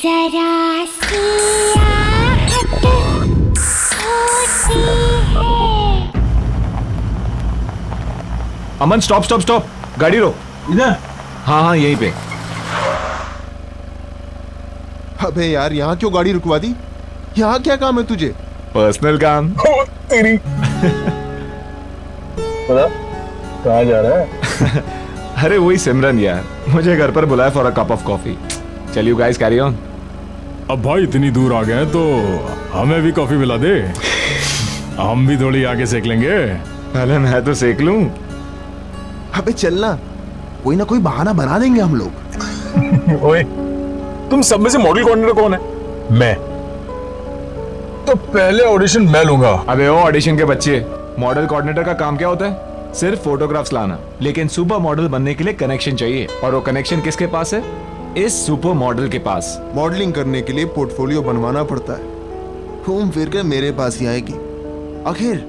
जरा सी आहट होती है। अमन स्टॉप स्टॉप स्टॉप, गाड़ी रोक। इधर? हाँ हाँ यहीं पे। अबे यार, यहाँ क्यों गाड़ी रुकवा दी? यहाँ क्या काम है तुझे? पर्सनल काम। तेरी पता कहाँ जा रहा है? अरे वही सिमरन यार, मुझे घर पर बुलाया for a cup of coffee. चल यू गाइस कैरी ऑन। अब भाई इतनी दूर आ गए हैं तो हमें भी कॉफी पिला दे, हम भी थोड़ी आगे सेक लेंगे। पहले मैं तो सेक लूं। अबे चलना, कोई ना कोई बहाना बना देंगे हम लोग। ओए, तुम सब में से मॉडल कोऑर्डिनेटर कौन है? मैं। तो पहले ऑडिशन मैं लूंगा। अबे ओ ऑडिशन के बच्चे, मॉडल कोऑर्डिनेटर का काम क्या होता है? सिर्फ फोटोग्राफ्स लाना। लेकिन सुपर मॉडल बनने के लिए कनेक्शन चाहिए, और वो कनेक्शन किसके पास है? इस सुपर मॉडल के पास। मॉडलिंग करने के लिए पोर्टफोलियो बनवाना पड़ता है, घूम फिर कर मेरे पास ही आएगी। आखिर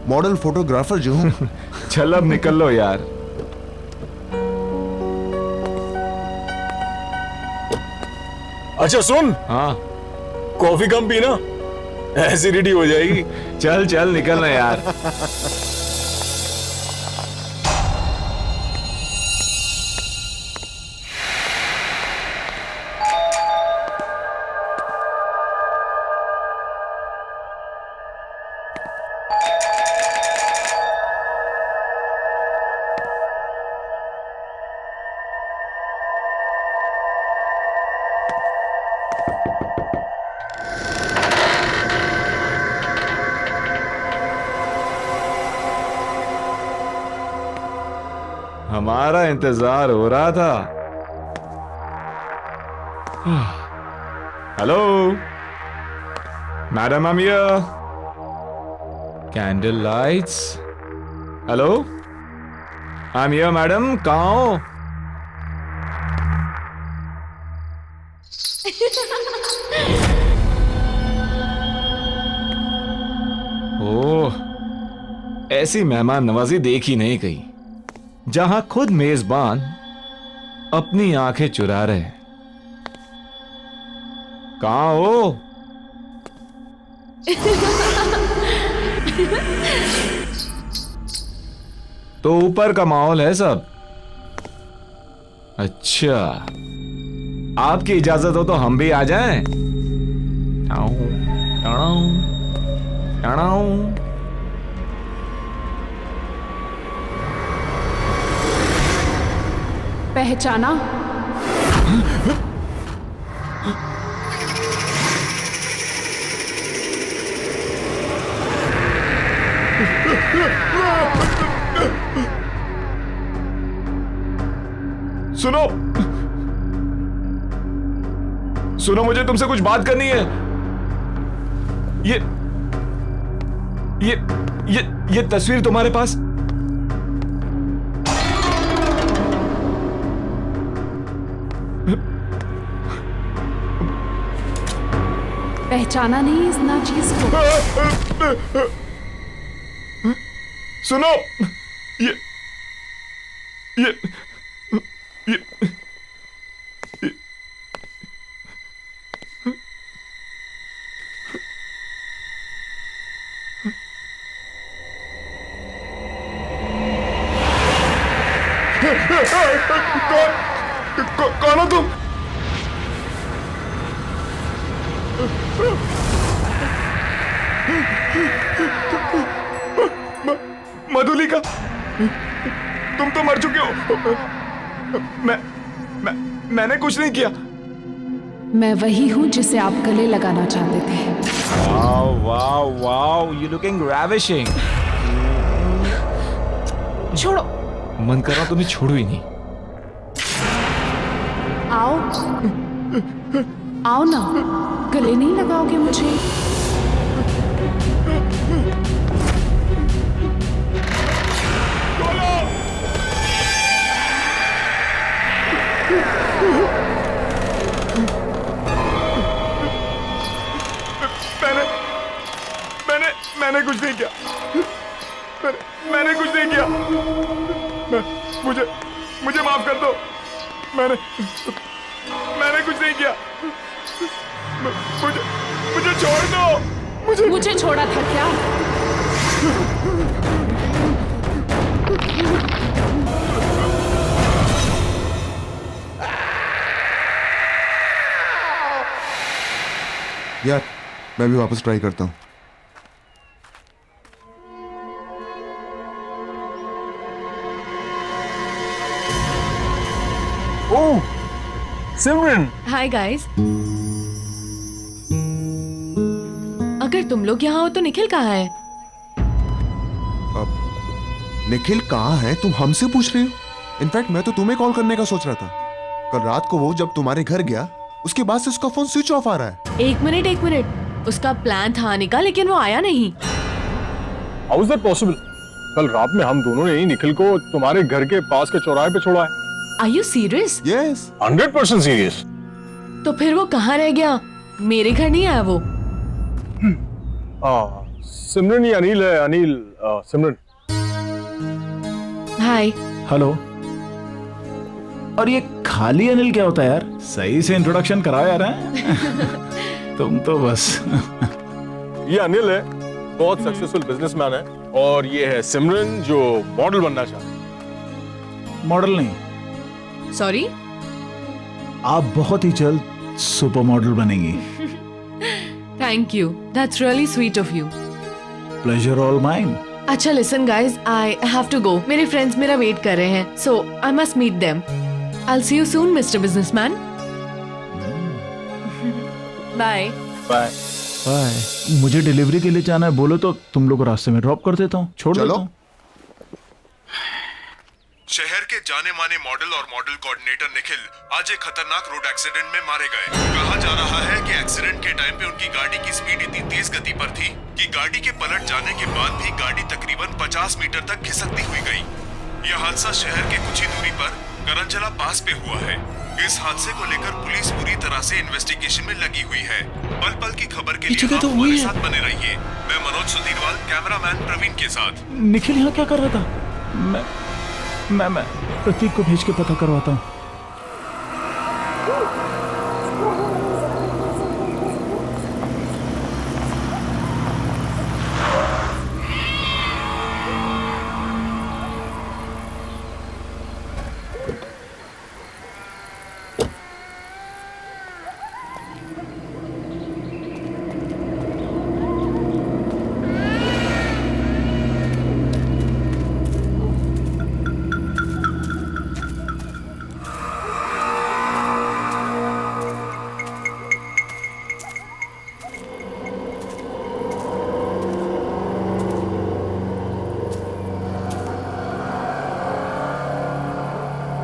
मॉडल फोटोग्राफर जो हूँ। चल अब निकल लो यार। अच्छा सुन, हाँ कॉफी कम पीना, एसिडिटी हो जाएगी। चल चल निकलना यार। हमारा इंतजार हो रहा था। Hello madam, I am here. Candle lights. Hello I am here madam, कहाँ हो? ओह, ऐसी मेहमान नवाजी देखी नहीं कहीं, जहां खुद मेजबान अपनी आंखें चुरा रहे। कहां हो? तो ऊपर का माहौल है सब। अच्छा, आपकी इजाजत हो तो हम भी आ जाएं? Tau, tau, tau. पहचाना? सुनो सुनो, मुझे तुमसे कुछ बात करनी है। ये तस्वीर तुम्हारे पास? पहचाना नहीं इस नाचीज को? सुनो, ये कौन हो तुम? मधुलिका, तुम तो मर चुके हो। मैंने कुछ नहीं किया। मैं वही हूं जिसे आप गले लगाना चाहते थे। Wow wow wow, you looking ravishing. छोड़ो। मन कर रहा तुम्हें छोड़ू ही नहीं। आओ आओ ना, गले नहीं लगाओगे मुझे? मैंने कुछ नहीं किया। मैंने कुछ नहीं किया। मुझे माफ कर दो। मैंने कुछ नहीं किया। मुझे छोड़ दो। मुझे छोड़ा था क्या? यार मैं भी वापस ट्राई करता हूँ। ओह सिमरन, हाय गाइस। अगर तुम लोग यहाँ हो तो निखिल कहाँ है? निखिल कहाँ है तुम हमसे पूछ रहे हो? इनफैक्ट मैं तो तुम्हें कॉल करने का सोच रहा था। कल रात को वो जब तुम्हारे घर गया उसके बाद से उसका फोन स्विच ऑफ आ रहा है। एक मिनट, उसका प्लान था आने का लेकिन वो आया नहीं। How is that possible? कल रात में हम दोनों ने ही निखिल को तुम्हारे घर के पास के चौराहे पे छोड़ा है। Are you serious? Yes 100% serious. तो फिर वो कहाँ रह गया? मेरे घर नहीं आया वो? सिमरन ये अनिल है। अनिल, सिमरन। हाय। हेलो। और ये खाली अनिल क्या होता है यार? सही से इंट्रोडक्शन कराओ यार। हैं? तुम तो बस ये अनिल है, बहुत सक्सेसफुल बिजनेसमैन है, और ये है सिमरन जो मॉडल बनना चाहता है। मॉडल नहीं, सॉरी? आप बहुत ही जल्द सुपर मॉडल बनेंगी। Thank you, that's really sweet of you. Pleasure all mine. अच्छा listen guys, I have to go. मेरे फ्रेंड्स मेरा वेट कर रहे हैं, so I must meet them. I'll see you soon, Mr. Businessman. Bye. Bye. Bye. मुझे delivery के लिए जाना है, बोलो तो तुम लोग को रास्ते में ड्रॉप कर देता हूँ, छोड़ चलो। देता हूँ। शहर के जाने माने मॉडल और मॉडल कोऑर्डिनेटर निखिल आज एक खतरनाक रोड एक्सीडेंट में मारे गए। कहा जा रहा है कि एक्सीडेंट के टाइम पे उनकी गाड़ी की स्पीड इतनी तेज गति पर थी कि गाड़ी के पलट जाने के बाद भी गाड़ी तकरीबन 50 मीटर तक खिसकती हुई गई। यह हादसा शहर के कुछ ही दूरी पर करंजला पास पे हुआ है। इस हादसे को लेकर पुलिस पूरी तरह से इन्वेस्टिगेशन में लगी हुई है। पल पल की खबर के लिए आप हमारे साथ बने रहिए। मैं मनोज सुधीरवाल, कैमरामैन प्रवीण के साथ। निखिल यहाँ क्या कर रहा था? मैं प्रतीक को भेज के पता करवाता हूँ।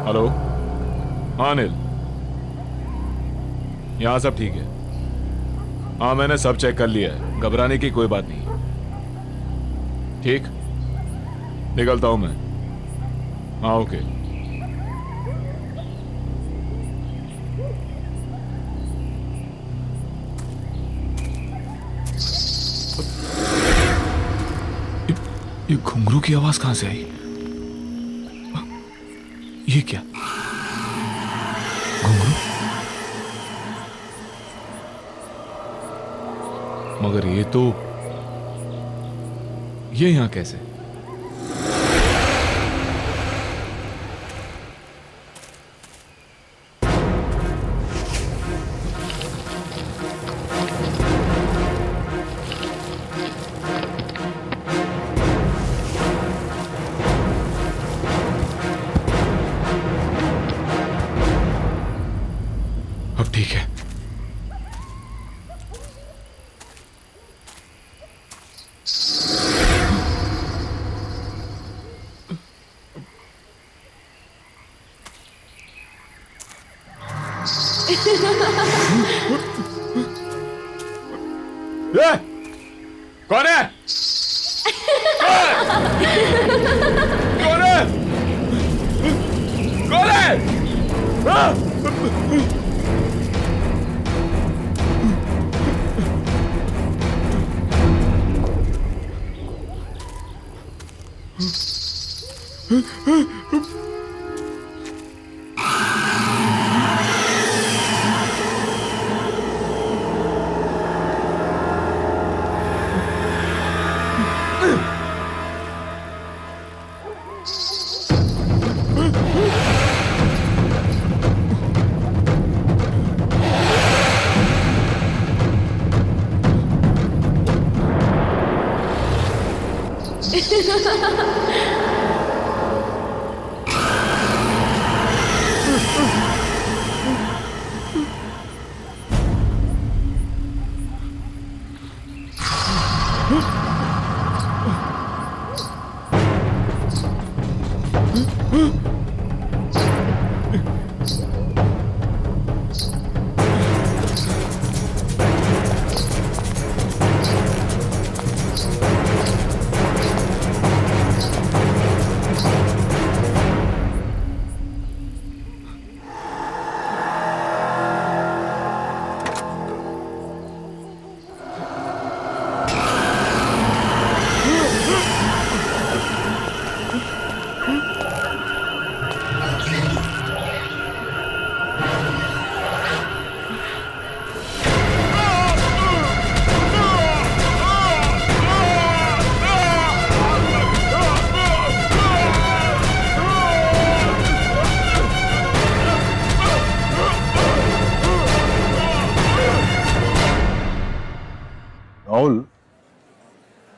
हेलो। हाँ अनिल, यहाँ सब ठीक है। हाँ मैंने सब चेक कर लिया है, घबराने की कोई बात नहीं। ठीक, निकलता हूं मैं। हाँ ओके। ये घुंघरू की आवाज कहां से आई? ये क्या घुंघरू? मगर ये यहां कैसे? अब ठीक है। ये कौन है? कौन है? कौन है? राहुल,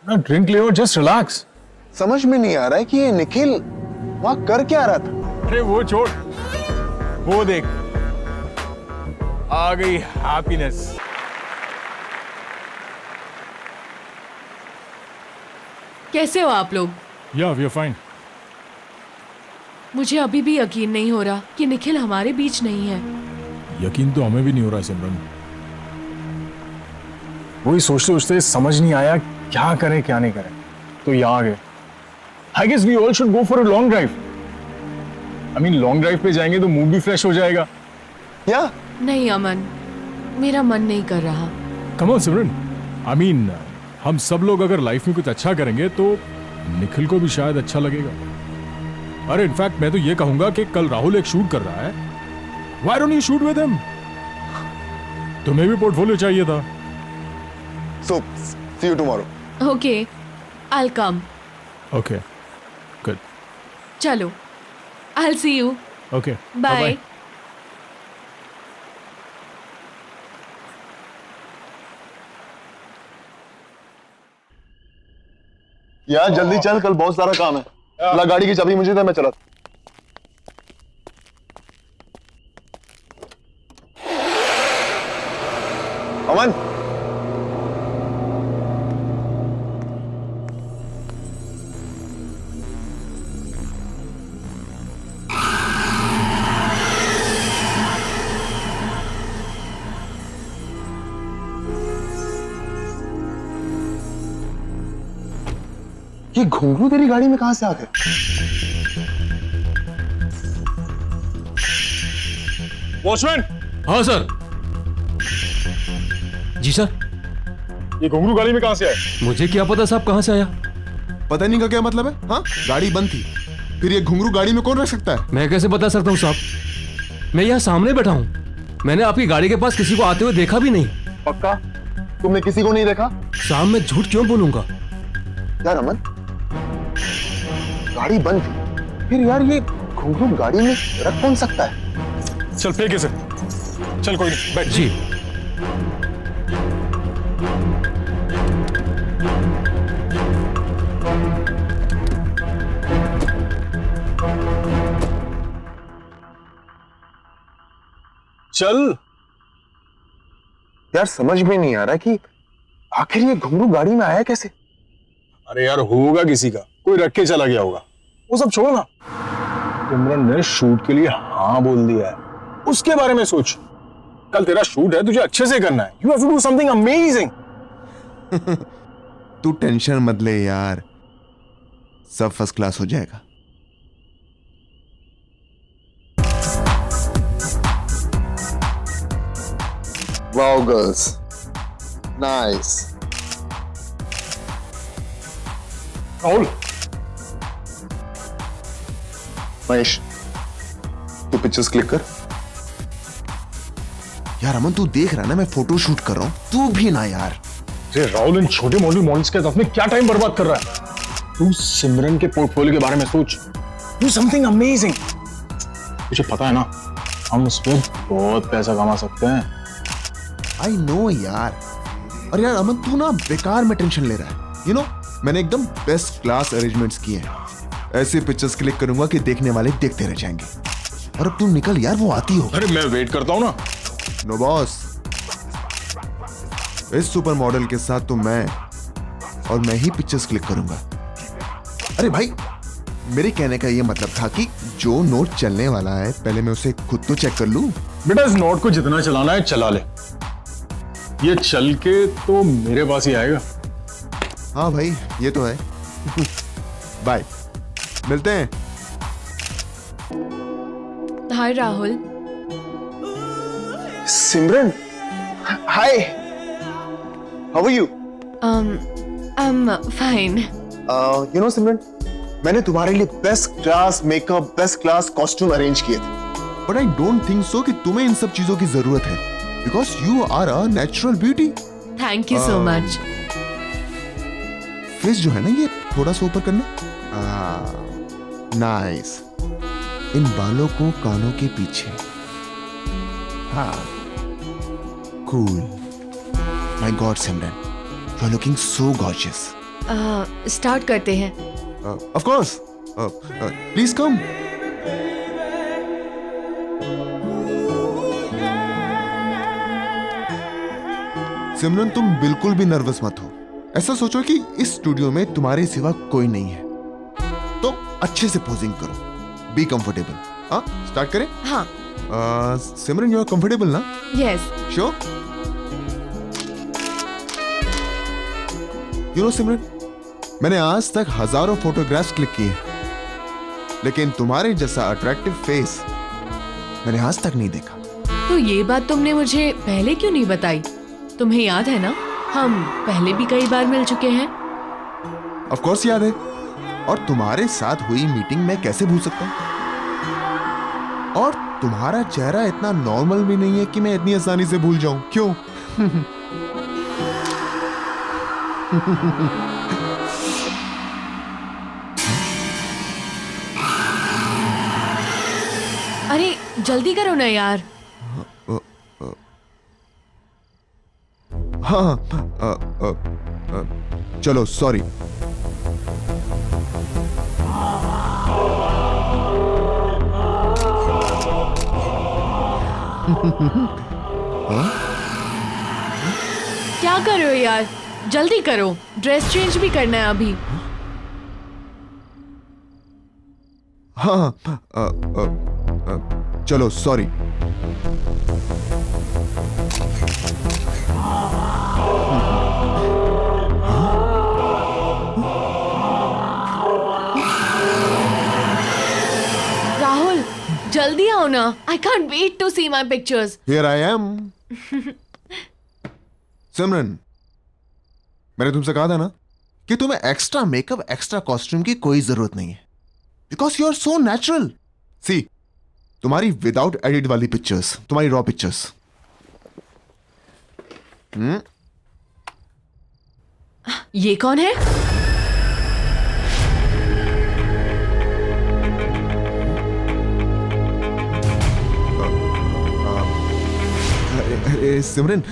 ना ड्रिंक ले और जस्ट रिलैक्स। समझ में नहीं आ रहा है कि ये निखिल वहां कर क्या रहा था। अरे वो छोड़, वो देख, आ गई हैप्पीनेस। कैसे हो आप लोग? या वी आर फाइन। मुझे अभी भी यकीन नहीं हो रहा कि निखिल हमारे बीच नहीं है। यकीन तो हमें भी नहीं हो रहा है सिमरन। वही सोचते सोचते समझ नहीं आया क्या करें क्या नहीं करें, तो यहाँ आ गए। I guess we all should go for a long drive. I mean long drive पे जाएंगे तो मूड भी फ्रेश हो जाएगा। या नहीं अमन, मेरा मन नहीं कर रहा। Come on Simran, I mean हम सब लोग अगर लाइफ में कुछ अच्छा करेंगे तो निखिल को भी शायद अच्छा लगेगा। अरे इनफैक्ट मैं तो ये कहूंगा कि कल राहुल एक शूट कर रहा है, why don't you shoot with him? तुम्हें भी पोर्टफोलियो चाहिए था। So see you tomorrow. Okay, I come. Okay good, चलो, I see you. Okay bye. यार जल्दी चल, कल बहुत सारा काम है। ला गाड़ी की चाबी मुझे दे, मैं चला। अमन, ये घुंघरू तेरी गाड़ी में कहां से आ गए? वॉचमैन, हाँ सर। जी सर। ये घुंघरू गाड़ी में कहां से आए? मुझे क्या पता साहब कहाँ से आया। पता नहीं का क्या मतलब है? हाँ, गाड़ी बंद थी, फिर ये घुंघरू गाड़ी में कौन रख सकता है? मैं कैसे बता सकता हूँ साहब, मैं यहाँ सामने बैठा हूँ। मैंने आपकी गाड़ी के पास किसी को आते हुए देखा भी नहीं। पक्का तुमने किसी को नहीं देखा? साहब मैं झूठ क्यों बोलूंगा? यार अमन, गाड़ी बंद थी, फिर यार ये घुंघरू गाड़ी में रख कौन सकता है? चल फेंक इसे। चल कोई नहीं, बैठ। जी। चल। यार समझ में नहीं आ रहा कि आखिर ये घुंघरू गाड़ी में आया कैसे? अरे यार होगा किसी का, कोई रख के चला गया होगा। वो सब छोड़ो ना, सिमरन ने शूट के लिए हाँ बोल दिया है, उसके बारे में सोच। कल तेरा शूट है, तुझे अच्छे से करना है। You have to do something amazing. तू टेंशन मत ले यार, सब फर्स्ट क्लास हो जाएगा। Wow girls, nice. Rahul, Mahesh, तू पिक्चर्स क्लिक कर। यार अमन तू देख रहा ना मैं फोटो शूट कर रहा हूं, तू भी ना यार। अरे राहुल, इन छोटे मॉडल्स के साथ में क्या टाइम बर्बाद कर रहा है? तू सिमरन के पोर्टफोलियो के बारे में सोच। Do something amazing. तुझे पता है ना, हम उस पर बहुत पैसा कमा सकते हैं। आई नो यार। और यार अमन तू ना बेकार में टेंशन ले रहा है। यू नो, मैंने एकदम बेस्ट क्लास अरेंजमेंट्स किए हैं। ऐसे पिक्चर्स क्लिक करूंगा कि देखने वाले देखते रह जाएंगे। और अब तुम निकल यार, वो आती हो। अरे मैं वेट करता हूँ ना। नो बॉस, इस सुपर मॉडल के साथ तो मैं ही पिक्चर्स क्लिक करूंगा। अरे भाई, मेरे कहने का ये मतलब था कि जो नोट चलने वाला है पहले मैं उसे खुद तो चेक कर लूं। बेटा इस नोट को जितना चलाना है चला ले, ये चल के तो मेरे पास ही आएगा। हाँ भाई, ये तो है। बाय, मिलते हैं। Hi Rahul. Simran, hi, how are you? I am fine. You know Simran, मैंने तुम्हारे लिए best class makeup, best class costume arrange किए थे। But I don't think so कि तुम्हें इन सब चीजों की जरूरत है, because you are a natural beauty. Thank you so much. Face जो है ना, ये थोड़ा सा ऊपर करना। नाइस। इन बालों को कानों के पीछे। हाँ, cool. My god Simran, you are looking so gorgeous. Start करते हैं। Of course, please come. Simran, तुम बिल्कुल भी नर्वस मत हो। ऐसा सोचो कि इस स्टूडियो में तुम्हारे सिवा कोई नहीं है, तो अच्छे से पोजिंग करो। Be comfortable. हाँ, स्टार्ट करें? हाँ। सिमरन, यू आर कंफर्टेबल ना? Yes. Sure? You know Simran, मैंने आज तक हजारों फोटोग्राफ्स क्लिक किए, लेकिन तुम्हारे जैसा अट्रैक्टिव फेस मैंने आज तक नहीं देखा। तो ये बात तुमने मुझे पहले क्यों नहीं बताई? तुम्हें याद है ना, हम पहले भी कई बार मिल चुके हैं। ऑफ कोर्स याद है, और तुम्हारे साथ हुई मीटिंग मैं कैसे भूल सकता हूं? और तुम्हारा चेहरा इतना नॉर्मल भी नहीं है कि मैं इतनी आसानी से भूल जाऊं। क्यों? अरे जल्दी करो ना यार। हाँ, चलो सॉरी। क्या कर रहे हो यार, जल्दी करो, ड्रेस चेंज भी करना है अभी। हाँ, चलो सॉरी। राहुल जल्दी आओ ना, I can't wait to see my pictures. Here I am. Simran, मैंने तुमसे कहा था ना कि तुम्हें एक्स्ट्रा मेकअप, एक्स्ट्रा कॉस्ट्यूम की कोई जरूरत नहीं है, because you are so natural. See, तुम्हारी विदाउट एडिट वाली पिक्चर्स, तुम्हारी रॉ पिक्चर्स। ये कौन है? सिमरन,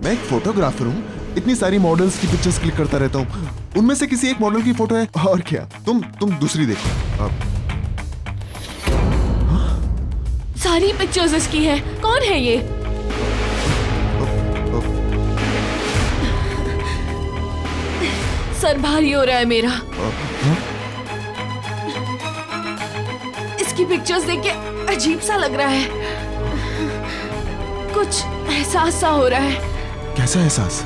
मैं एक फोटोग्राफर हूँ, इतनी सारी मॉडल्स की पिक्चर्स क्लिक करता रहता हूँ। उनमें से किसी एक मॉडल की फोटो है, और क्या, तुम दूसरी देखो। सारी पिक्चर्स इसकी हैं। कौन है ये? सर भारी हो रहा है मेरा। इसकी पिक्चर्स देख के अजीब सा लग रहा है, कुछ एहसास सा हो रहा है। कैसा एहसास?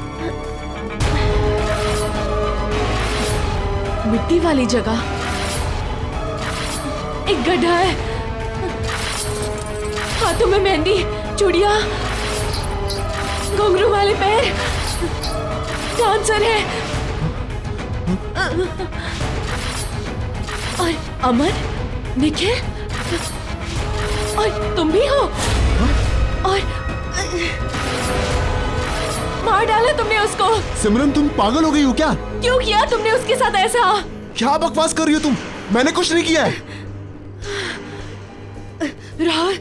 मिट्टी वाली जगह, एक गड्ढा है, हाथों में मेहंदी, चूड़ियां, घुंघरू वाले पैर, डांसर है। और अमर, निखिल, और तुम भी हो। और मार डाला तुमने उसको। सिमरन, तुम पागल हो गई हो क्या? क्यों किया तुमने उसके साथ ऐसा? क्या बकवास कर रही हो तुम? मैंने कुछ नहीं किया है। राहुल,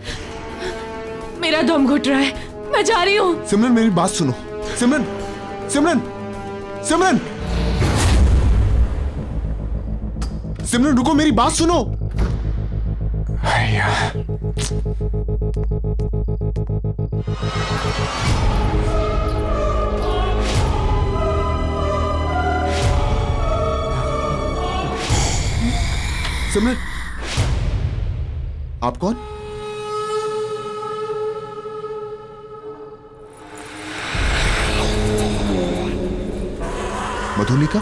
मेरा दम घुट रहा है, मैं जा रही हूँ। सिमरन, मेरी बात सुनो। सिमरन, सिमरन, सिमरन। सिमरन रुको, मेरी बात सुनो। सिमरन, आप कौन? मधुलिका?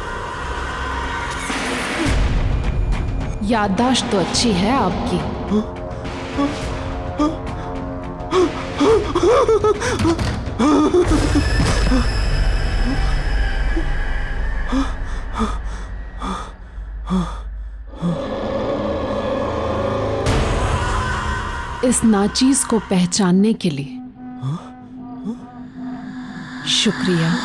याददाश्त तो अच्छी है आपकी। इस नाचीज को पहचानने के लिए शुक्रिया।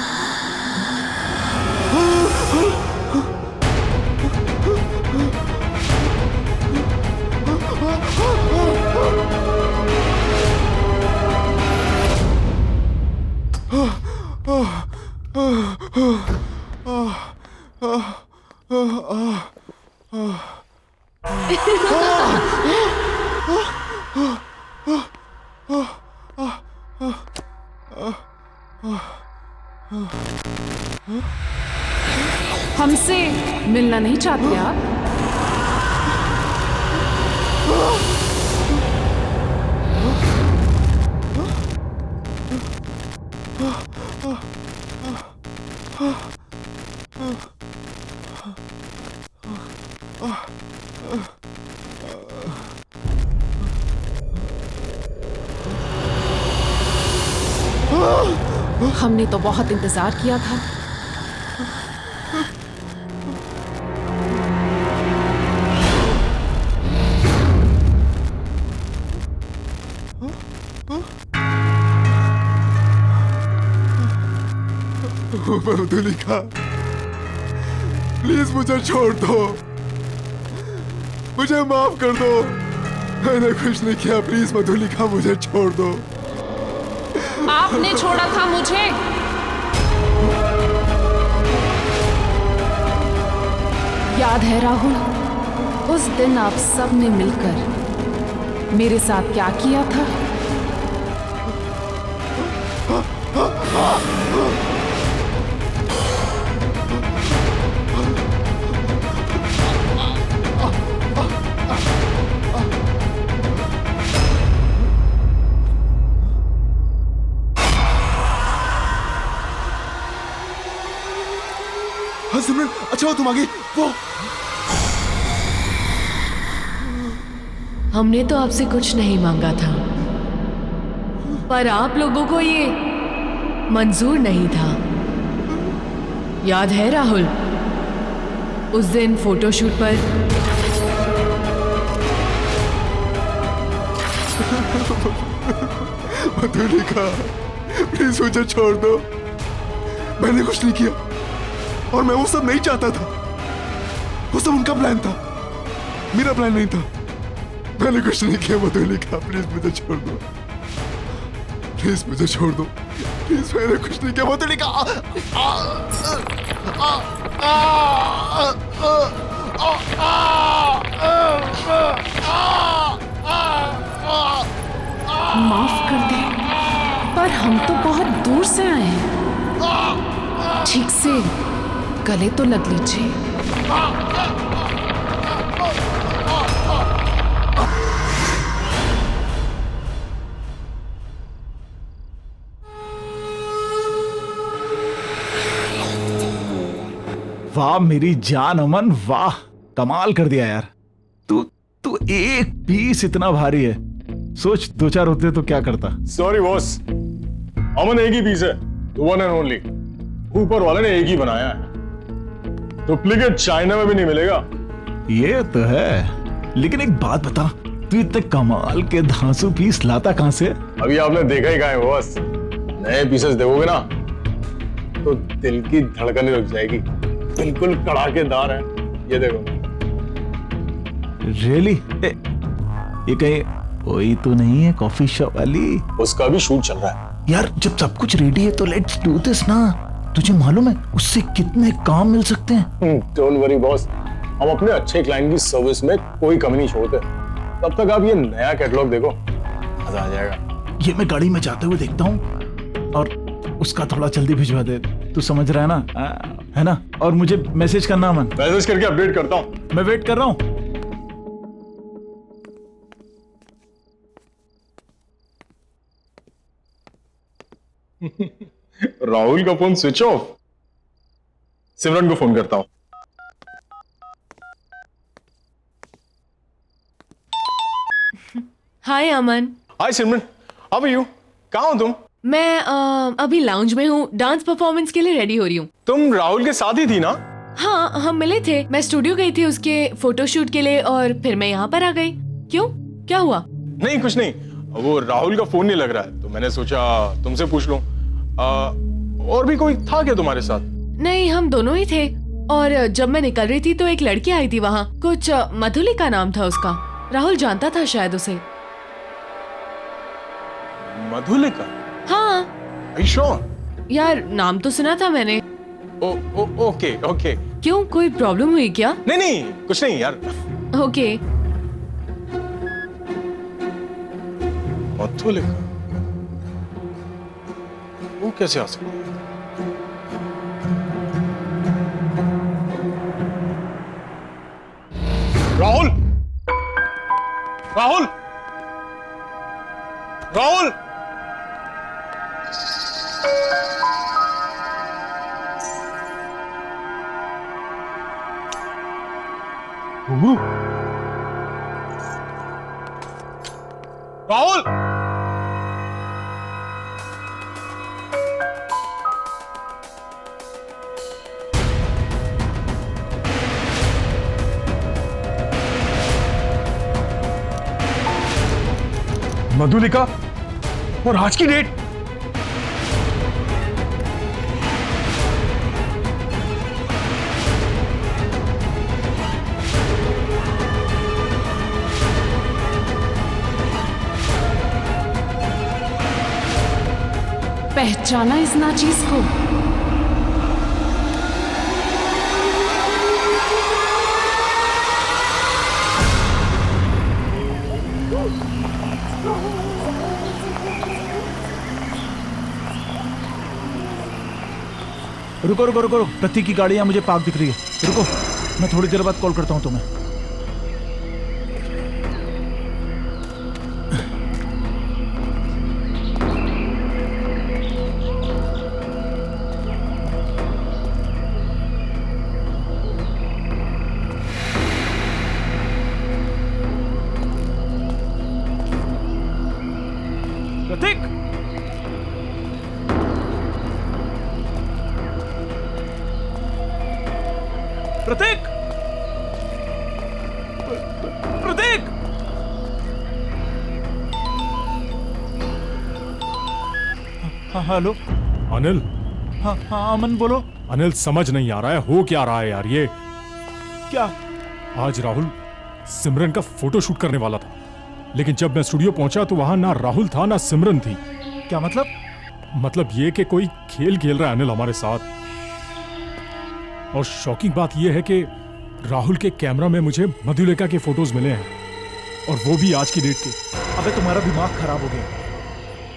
हमसे मिलना नहीं चाहते आप? हमने तो बहुत इंतजार किया था। मधुलिका, प्लीज मुझे छोड़ दो, मुझे माफ कर दो। मैंने कुछ नहीं किया, प्लीज मधुलिका मुझे छोड़ दो। आपने छोड़ा था मुझे। याद है राहुल, उस दिन आप सब ने मिलकर मेरे साथ क्या किया था? सिमरन, अच्छा हो तुम आगे। वो हमने तो आपसे कुछ नहीं मांगा था, पर आप लोगों को ये मंजूर नहीं था। याद है राहुल, उस दिन फोटोशूट पर मधुलिका, प्लीज मुझे छोड़ दो। मैंने कुछ नहीं किया और मैं वो सब नहीं चाहता था। वो सब उनका प्लान था, मेरा प्लान नहीं था। मैंने कुछ नहीं किया मधुलिका, प्लीज मुझे छोड़ दो। प्लीज मुझे छोड़ दो, प्लीज। मैंने कुछ नहीं किया मधुलिका। माफ कर दे, पर हम तो बहुत दूर से आए हैं। ठीक से गले तो लग लीजिए। वाह मेरी जान अमन, वाह कमाल कर दिया यार। तू तू एक पीस इतना भारी है, सोच 2-4 होते तो क्या करता। सॉरी बॉस, अमन एक ही पीस है, वन एंड ओनली। ऊपर वाले ने एक ही बनाया है, डुप्लीकेट चाइना में भी नहीं मिलेगा। ये तो है, लेकिन एक बात बता, तू इतने कमाल के धांसू पीस लाता कहां से? अभी आपने देखा ही कहाँ है बॉस। नए पीसेस देखोगे ना तो दिल की धड़कन रुक जाएगी। बिल्कुल कड़ाकेदार है, ये देखो। रियली? ये कहीं वही तो नहीं है कॉफी शॉप वाली? उसका भी शूट चल रहा है यार। जब सब कुछ रेडी है तो लेट्स डू दिस ना। तुझे मालूम है उससे कितने काम मिल सकते हैं? डोंट वरी बॉस, हम अपने अच्छे क्लाइंट की सर्विस में कोई कमी नहीं छोड़ते। तब तक आप ये नया कैटलॉग देखो, मजा आ जाएगा। ये मैं गाड़ी में जाते हुए देखता हूँ और उसका थोड़ा जल्दी भिजवा दे, तू समझ रहा है ना? है ना? और मुझे मैसेज करना अमन। मैसेज करके अपडेट करता हूँ। मैं वेट कर रहा हूँ। राहुल का फोन स्विच ऑफ। सिमरन को फोन करता हूँ। हाय अमन। हाय सिमरन, हाउ आर यू? कहाँ हो तुम? मैं अभी लाउंज में हूँ, डांस परफॉर्मेंस के लिए रेडी हो रही हूँ। तुम राहुल के साथ ही थी ना? हाँ, हम मिले थे। मैं स्टूडियो गई थी उसके फोटोशूट के लिए और फिर मैं यहाँ पर आ गई। क्यों, क्या हुआ? नहीं कुछ नहीं, वो राहुल का फोन नहीं लग रहा है तो मैंने सोचा तुमसे पूछ लूं। और भी कोई था क्या तुम्हारे साथ? नहीं, हम दोनों ही थे। और जब मैं निकल रही थी तो एक लड़की आई थी वहाँ, कुछ मधुलिका नाम था उसका। राहुल जानता था शायद उसे। मधुलिका? हाँ। Are you sure? यार, नाम तो सुना था मैंने। Okay okay. क्यों, कोई प्रॉब्लम हुई क्या? नहीं नहीं कुछ नहीं यार। ओके। मधुलिका वो कैसे आ सकती है? राहुल, राहुल, राहुल, राहुल, मधुलिका और आज की डेट। पहचाना इस नाचीज को? रुको रुको रुको, प्रतीक की गाड़ी यहाँ मुझे पार्क दिख रही है। रुको, मैं थोड़ी देर बाद कॉल करता हूँ तुम्हें। प्रतीक, प्रतीक, प्रतीक। हाँ हेलो। अनिल। हाँ हाँ अमन बोलो। अनिल, समझ नहीं आ रहा है हो क्या रहा है यार ये। क्या? आज राहुल सिमरन का फोटो शूट करने वाला था, लेकिन जब मैं स्टूडियो पहुंचा तो वहां ना राहुल था ना सिमरन थी। क्या मतलब? मतलब ये कि कोई खेल खेल रहा है अनिल हमारे साथ। और शॉकिंग बात यह है कि राहुल के कैमरा में मुझे मधुलिका के फोटोज मिले हैं, और वो भी आज की डेट के। अबे तुम्हारा दिमाग खराब हो गया।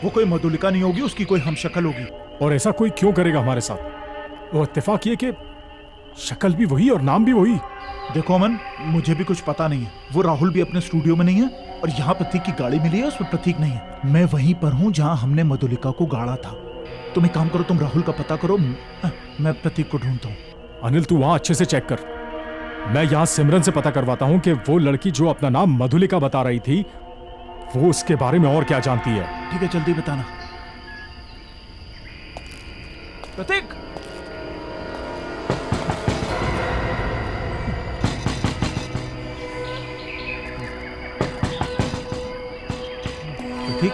वो कोई मधुलिका नहीं होगी, उसकी कोई हमशक्ल होगी। और ऐसा कोई क्यों करेगा हमारे साथ? वो इत्तेफाक ये कि शक्ल भी वही और नाम भी वही। देखो अमन, मुझे भी कुछ पता नहीं है। वो राहुल भी अपने स्टूडियो में नहीं है, और यहाँ प्रतीक की गाड़ी मिली है, उसमें प्रतीक नहीं है। मैं वहीं पर हूँ जहाँ हमने मधुलिका को गाड़ा था। तुम एक काम करो, तुम राहुल का पता करो, मैं प्रतीक को ढूंढता हूँ। अनिल, तू वहां अच्छे से चेक कर। मैं यहाँ सिमरन से पता करवाता हूँ कि वो लड़की जो अपना नाम मधुलिका बता रही थी, वो उसके बारे में और क्या जानती है। ठीक है, जल्दी बताना। प्रतीक, प्रतीक,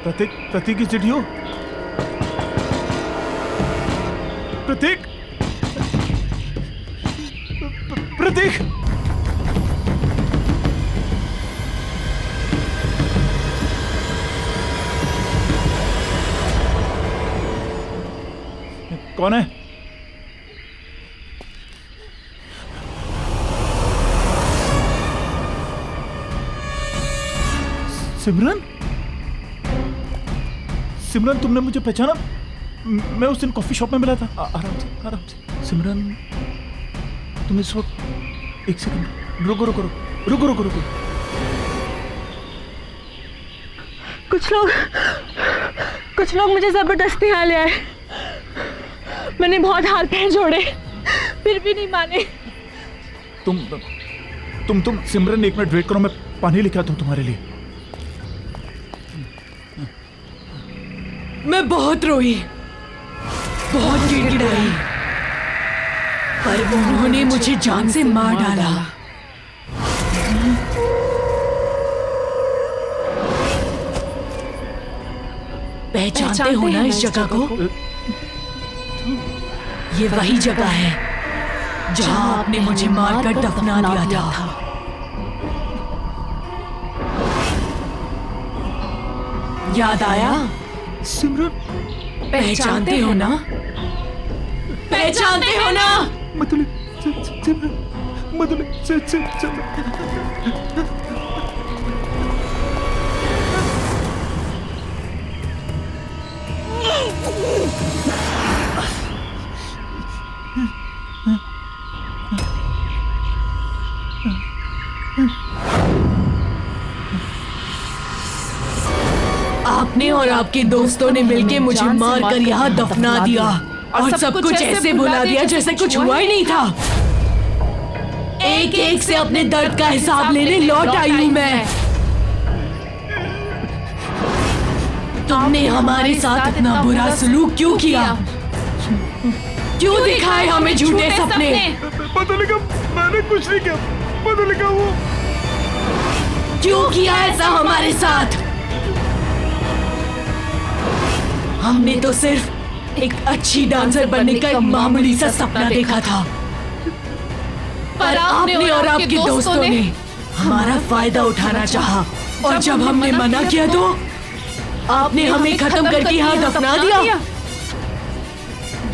प्रतीक, प्रतीक की चिट्ठी हो? प्रतीक, प्रतीक, कौन है? सिमरन, सिमरन तुमने मुझे पहचाना? मैं उस दिन कॉफी शॉप में मिला था। आराम से सिमरन, तुम इस वक्त एक सेकंड रुको रुको रुको रुको रुको रुको। कुछ लोग मुझे जबरदस्ती यहाँ ले आए। मैंने बहुत हाथ पैर जोड़े, फिर भी नहीं माने। तुम सिमरन एक मिनट वेट करो, मैं पानी लेके आता हूँ तुम्हारे लिए। मैं बहुत रोई, बहुत गिड़गिड़ाई, पर उन्होंने मुझे जान से मार डाला। पहचानते हो ना इस जगह को? ये वही जगह है जहां आपने मुझे मारकर दफना दिया था। याद आया? सिमरन, पहचानते हो ना? पहचानते हो ना? मधुली, सिमरन, मधुली, आपने और आपके दोस्तों ने मिलकर मुझे मारकर यहाँ दफना दिया और सब कुछ ऐसे भुला दिया जैसे कुछ हुआ ही नहीं था। एक एक से अपने दर्द का हिसाब लेने लौट आई हूँ मैं। तुमने हमारे साथ इतना बुरा सलूक क्यों किया? क्यों दिखाए हमें झूठे सपने? मधुलिका, मैंने कुछ नहीं किया। मधुलिका, वो क्यों किया ऐसा हमारे साथ? हमने तो सिर्फ एक अच्छी डांसर बनने का एक मामूली सा सपना देखा था, पर आपने और आपके दोस्तों ने हमारा फायदा उठाना चाहा, और जब हमने मना किया तो आपने हमें खत्म करके यहाँ दफना दिया।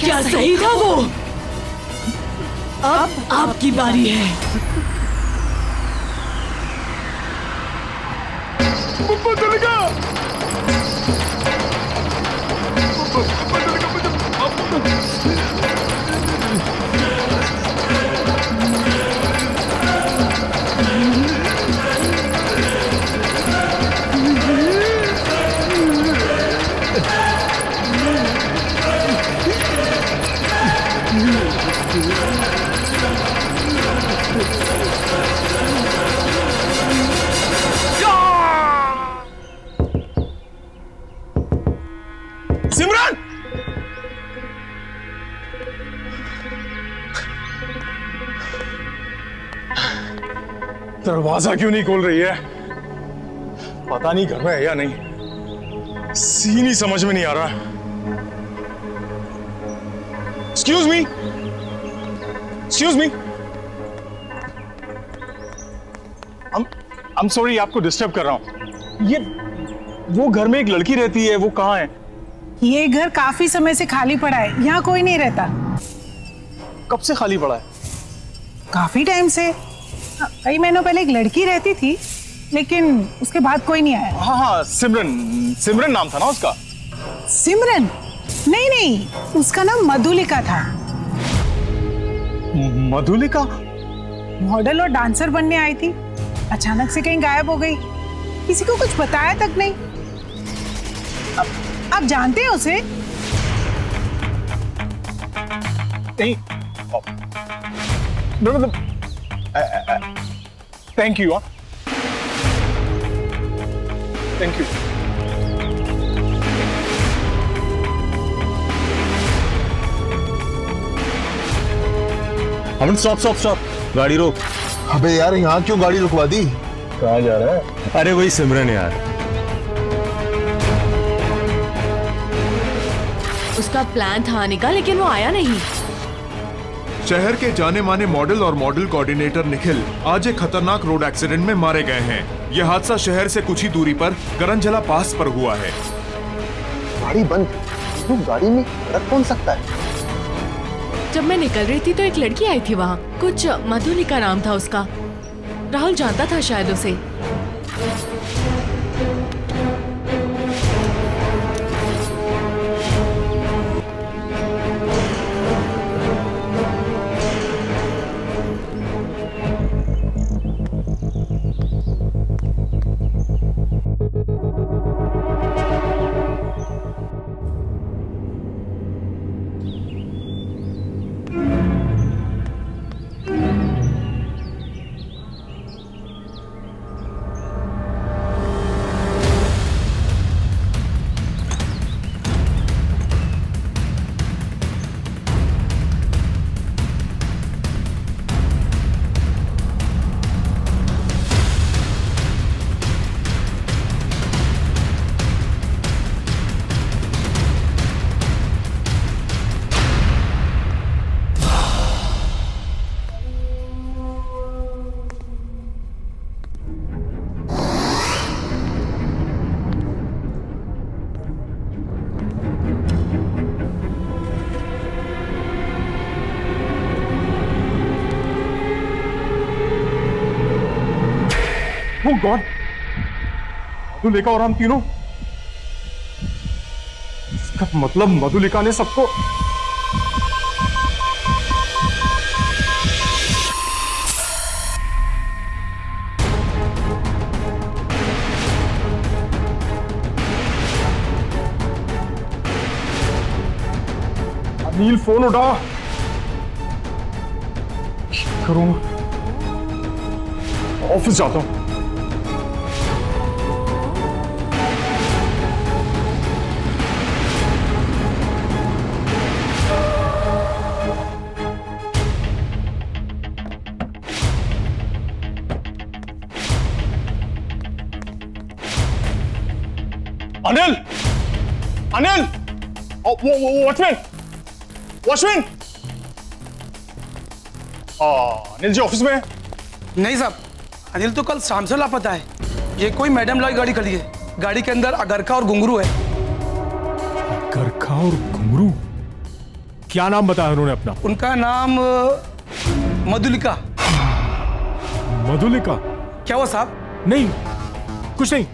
क्या सही था वो? अब आपकी बारी है। सिमरन! दरवाजा क्यों नहीं खोल रही है? पता नहीं घर में है या नहीं। सीन ही समझ में नहीं आ रहा। Excuse me, excuse me. I'm sorry आपको डिस्टर्ब कर रहा हूं। ये वो घर में एक लड़की रहती है, वो कहाँ है? ये घर काफी समय से खाली पड़ा है, यहाँ कोई नहीं रहता। कब से खाली पड़ा है? काफी टाइम से। कई महीनों पहले एक लड़की रहती थी, लेकिन उसके बाद कोई नहीं आया। हाँ, सिमरन नाम था ना उसका? सिमरन? नहीं, उसका नाम मधुलिका था। मधुलिका? मॉडल और डांसर बनने आई थी, अचानक से कहीं गायब हो गई, किसी को कुछ बताया तक नहीं। आप जानते हैं उसे? नहीं। Thank you. Thank you. Aman, stop, गाड़ी रोक। अबे यार, यहाँ क्यों गाड़ी रुकवा दी? कहाँ जा रहा है? अरे वही सिमरन यार। उसका प्लान था आने का, लेकिन वो आया नहीं। शहर के जाने माने मॉडल और मॉडल कोऑर्डिनेटर निखिल आज एक खतरनाक रोड एक्सीडेंट में मारे गए हैं। यह हादसा शहर से कुछ ही दूरी पर करंजला पास पर हुआ है। गाड़ी बंद, तो गाड़ी में रख कौन सकता है? जब मैं निकल रही थी तो एक लड़की आई थी वहाँ, कुछ मधुलिका नाम था उसका। राहुल जानता था शायद उसे। Oh God! मधुलिका और हम तीनों, इसका मतलब मधुलिका ने सबको अनिल फोन उठा। करूंगा, ऑफिस जाता हूं। Anil, Anil, watchman, watchman. Anil ji office में है? नहीं साहब, अनिल तो कल शाम से लापता है। ये कोई मैडम लॉय गाड़ी खड़ी है, गाड़ी के अंदर अगरखा और घुंघरू है। अगरखा और घुंघरू? क्या नाम बताया उन्होंने अपना? उनका नाम मधुलिका। मधुलिका? क्या हुआ साहब? नहीं, कुछ नहीं,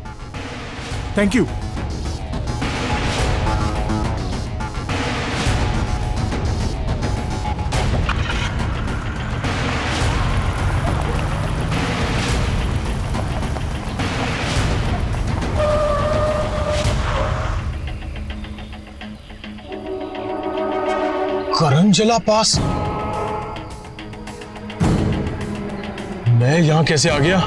थैंक यू। करंजला पास? मैं यहां कैसे आ गया?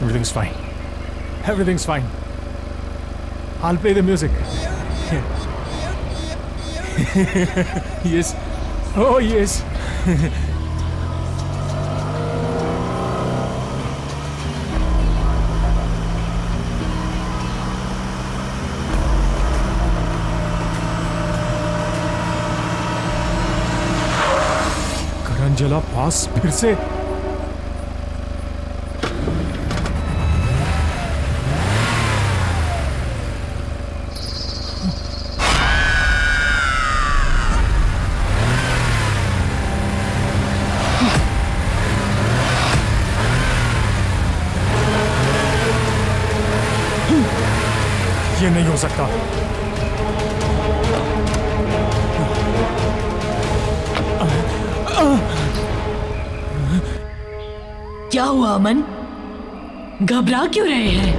Everything's fine. Everything's fine. I'll play the music. Yes. Oh, yes. करंजला पास फिर से? ये नहीं हो सकता। क्या हुआ अमन? घबरा क्यों रहे हैं?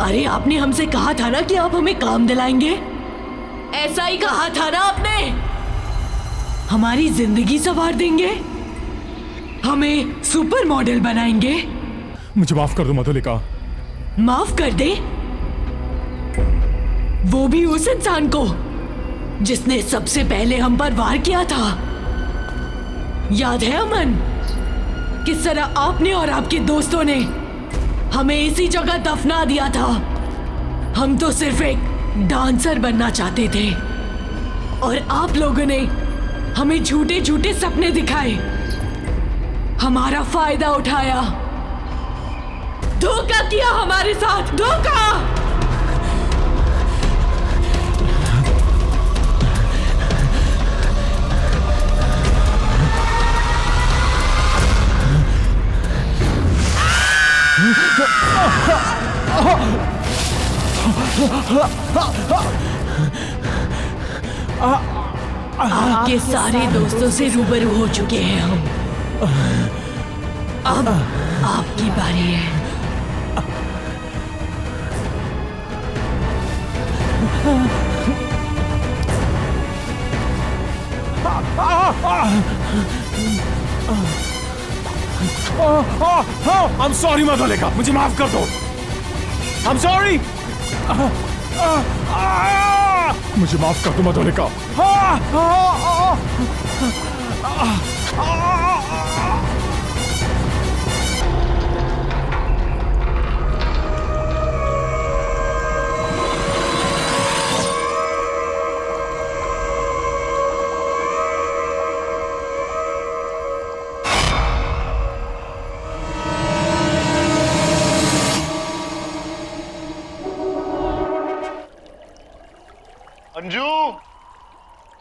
अरे आपने हमसे कहा था ना कि आप हमें काम दिलाएंगे। ऐसा ही कहा था ना आपने। हमारी जिंदगी संवार देंगे, हमें सुपर मॉडल बनाएंगे। मुझे माफ कर दो मधुलिका। माफ कर दे? वो भी उस इंसान को जिसने सबसे पहले हम पर वार किया था। याद है अमन, किस तरह आपने और आपके दोस्तों ने हमें इसी जगह दफना दिया था। हम तो सिर्फ एक डांसर बनना चाहते थे और आप लोगों ने हमें झूठे झूठे सपने दिखाए, हमारा फायदा उठाया, धोखा किया हमारे साथ, धोखा। आपके सारे दोस्तों से रूबरू हो चुके हैं हम। अब आपकी बारी है। I'm sorry मधुलिका, मुझे माफ कर दो। I'm sorry। मुझे माफ कर दो मधुलिका।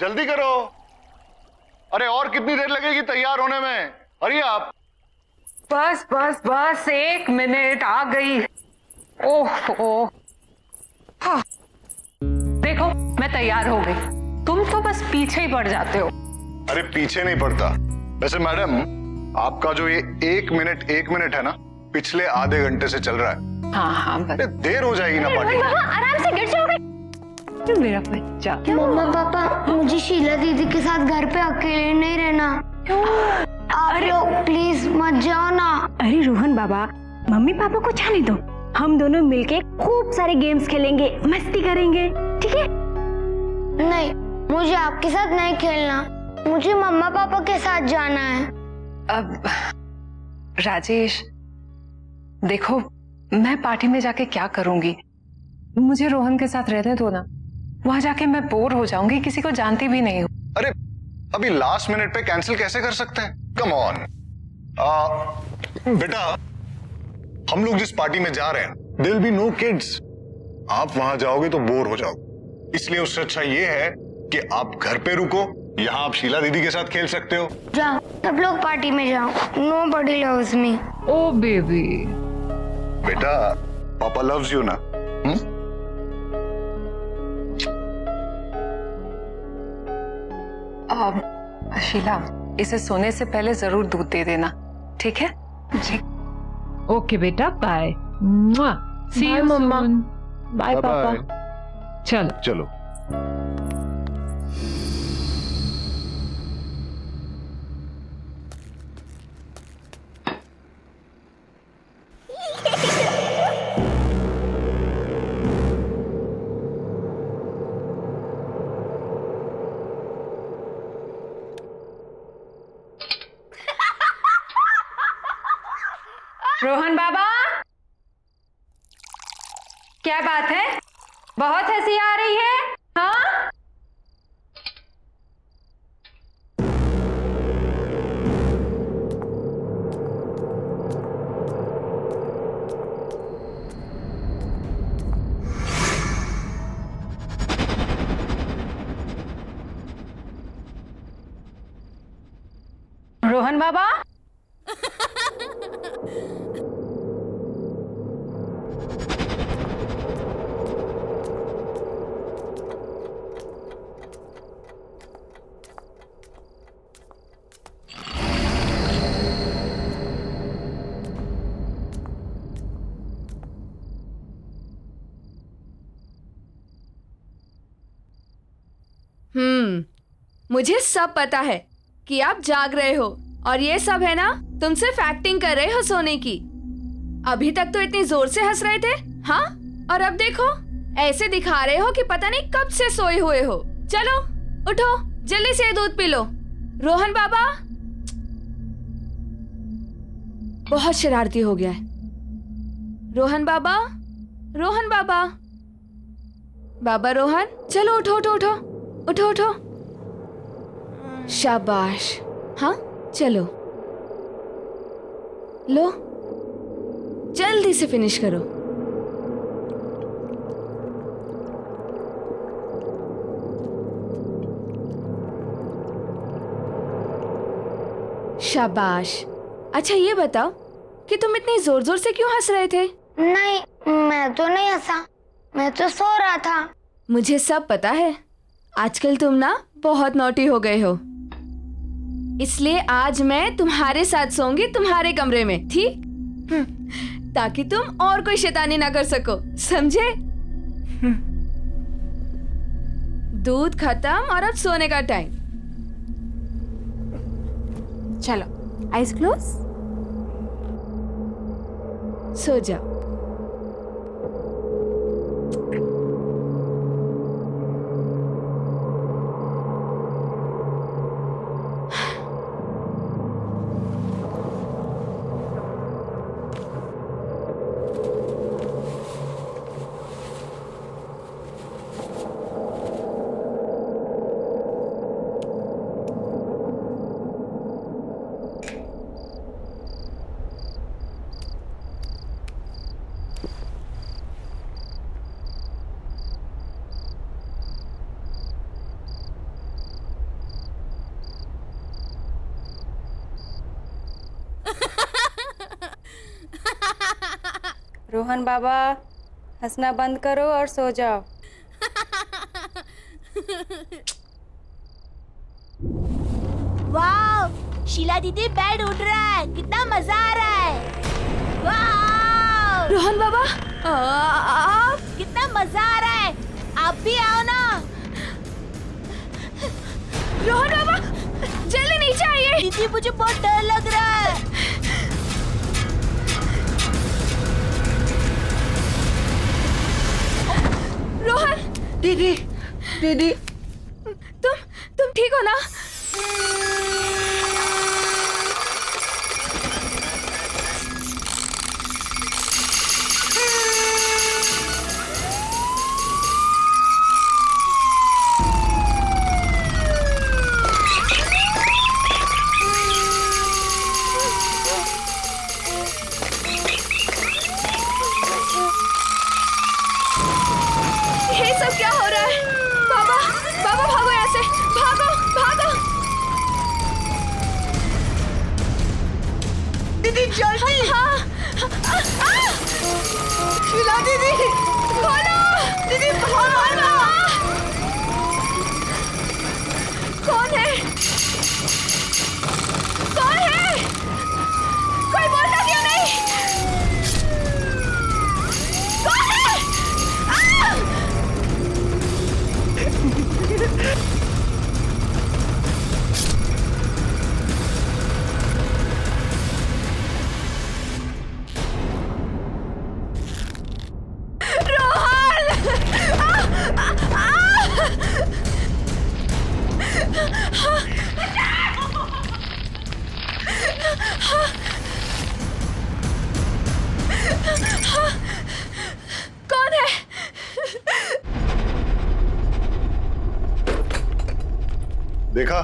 जल्दी करो। अरे और कितनी देर लगेगी तैयार होने में? अरे आप बस बस बस 1 मिनट, आ गई। ओह हाँ। देखो मैं तैयार हो गई, तुम तो बस पीछे ही पड़ जाते हो। अरे पीछे नहीं पड़ता। वैसे मैडम, आपका जो ये 1 मिनट है ना, पिछले आधे घंटे से चल रहा है। हाँ बस। देर हो जाएगी ना पार्टी में। आराम से गिर जाओगे। मेरा बच्चा। मम्मा पापा, मुझे शीला दीदी के साथ घर पे अकेले नहीं रहना। आप लोग प्लीज मत जाओ ना। अरे रोहन बाबा, मम्मी पापा को जाने दो, हम दोनों मिलके खूब सारे गेम्स खेलेंगे, मस्ती करेंगे, ठीक है? नहीं, मुझे आपके साथ नहीं खेलना, मुझे मम्मा पापा के साथ जाना है। अब राजेश देखो, मैं पार्टी में जाके क्या करूंगी? मुझे रोहन के साथ रहने दो ना, वहां जाके मैं बोर हो जाऊंगी, किसी को जानती भी नहीं हूँ। अरे अभी लास्ट मिनट पे कैंसिल कैसे कर सकते हैं? Come on. बेटा, हम लोग जिस पार्टी में जा रहे हैं, there will be no kids. आप वहां जाओगे तो बोर हो जाओगे, इसलिए उससे अच्छा ये है कि आप घर पे रुको, यहाँ आप शीला दीदी के साथ खेल सकते हो। जाओ, सब लोग पार्टी में जाओ। Nobody loves me. Oh baby. बेटा, पापा लव्स यू ना। शीला, इसे सोने से पहले जरूर दूध दे देना, ठीक है? जी। ओके बेटा, bye. See you mama. Bye papa. चलो चलो। रोहन बाबा, क्या बात है? बहुत हंसी आ रही है, हाँ? रोहन बाबा, मुझे सब पता है कि आप जाग रहे हो और ये सब है ना, तुम सिर्फ एक्टिंग कर रहे हो सोने की। अभी तक तो इतनी जोर से हंस रहे थे, हाँ? और अब देखो, ऐसे दिखा रहे हो कि पता नहीं कब से सोए हुए हो। चलो उठो, जल्दी से दूध पी लो। रोहन बाबा बहुत शरारती हो गया है। रोहन बाबा, रोहन बाबा, बाबा रोहन, चलो उठो उठो उठो उठो उठो। शाबाश, हाँ चलो, लो जल्दी से फिनिश करो। शाबाश। अच्छा ये बताओ कि तुम इतनी जोर जोर से क्यों हंस रहे थे? नहीं, मैं तो नहीं हंसा, मैं तो सो रहा था। मुझे सब पता है, आजकल तुम ना बहुत नॉटी हो गए हो, इसलिए आज मैं तुम्हारे साथ सोऊंगी तुम्हारे कमरे में, ठीक? ताकि तुम और कोई शैतानी ना कर सको, समझे? दूध खत्म और अब सोने का टाइम। चलो आइज क्लोज, सो जाओ। रोहन बाबा, हंसना बंद करो और सो जाओ। वाह, शीला दीदी बेड उठ रहा है, कितना मजा आ रहा है। वाह रोहन बाबा, आप कितना मजा आ रहा है, आप भी आओ ना। रोहन बाबा जल्दी नीचे आइए। दीदी मुझे बहुत डर लग रहा है। रोहन दीदी, दीदी तुम ठीक हो ना? ये सब क्या हो रहा है? बाबा, बाबा भागो यहाँ से, भागो, भागो। दीदी जल्दी। हाँ, शीला दीदी, खोलो। दीदी भागो। कौन है? कौन है? कोई बोलता क्यों नहीं? कौन है? कौन है? देखा,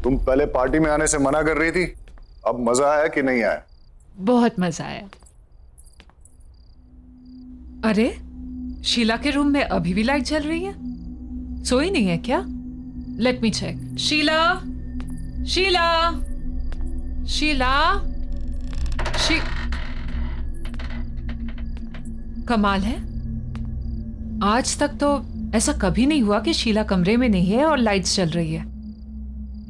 तुम पहले पार्टी में आने से मना कर रही थी, अब मजा आया कि नहीं आया? बहुत मजा आया। अरे, शीला के रूम में अभी भी लाइट जल रही है? सोई नहीं है क्या? Let me check. Sheela, Sheela, Sheela, कमाल है, आज तक तो ऐसा कभी नहीं हुआ कि शीला कमरे में नहीं है और लाइट्स चल रही है।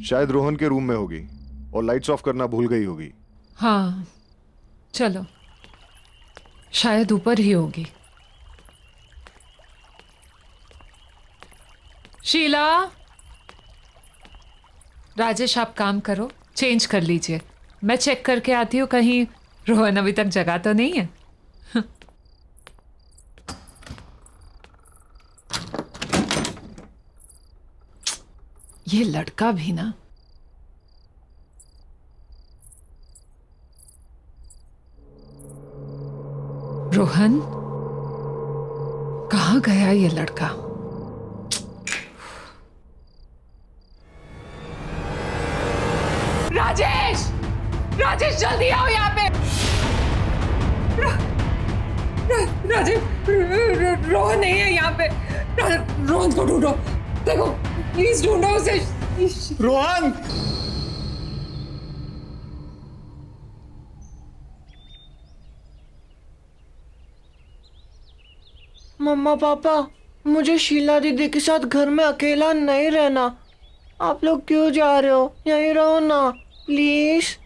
शायद रोहन के रूम में होगी और लाइट्स ऑफ करना भूल गई होगी। हाँ, चलो, शायद ऊपर ही होगी। शीला, राजेश आप काम करो, चेंज कर लीजिए, मैं चेक करके आती हूँ कहीं रोहन अभी तक जगा तो नहीं है। ये लड़का भी ना। रोहन, कहाँ गया ये लड़का? राजेश, राजेश जल्दी आओ यहाँ पे। राजेश, रोहन नहीं है यहाँ पे। रोहन को ढूंढो, देखो प्लीज ढूंढो उसे। रोहन, मम्मा पापा, मुझे शीला दीदी के साथ घर में अकेला नहीं रहना। आप लोग क्यों जा रहे हो? यहीं रहो ना प्लीज।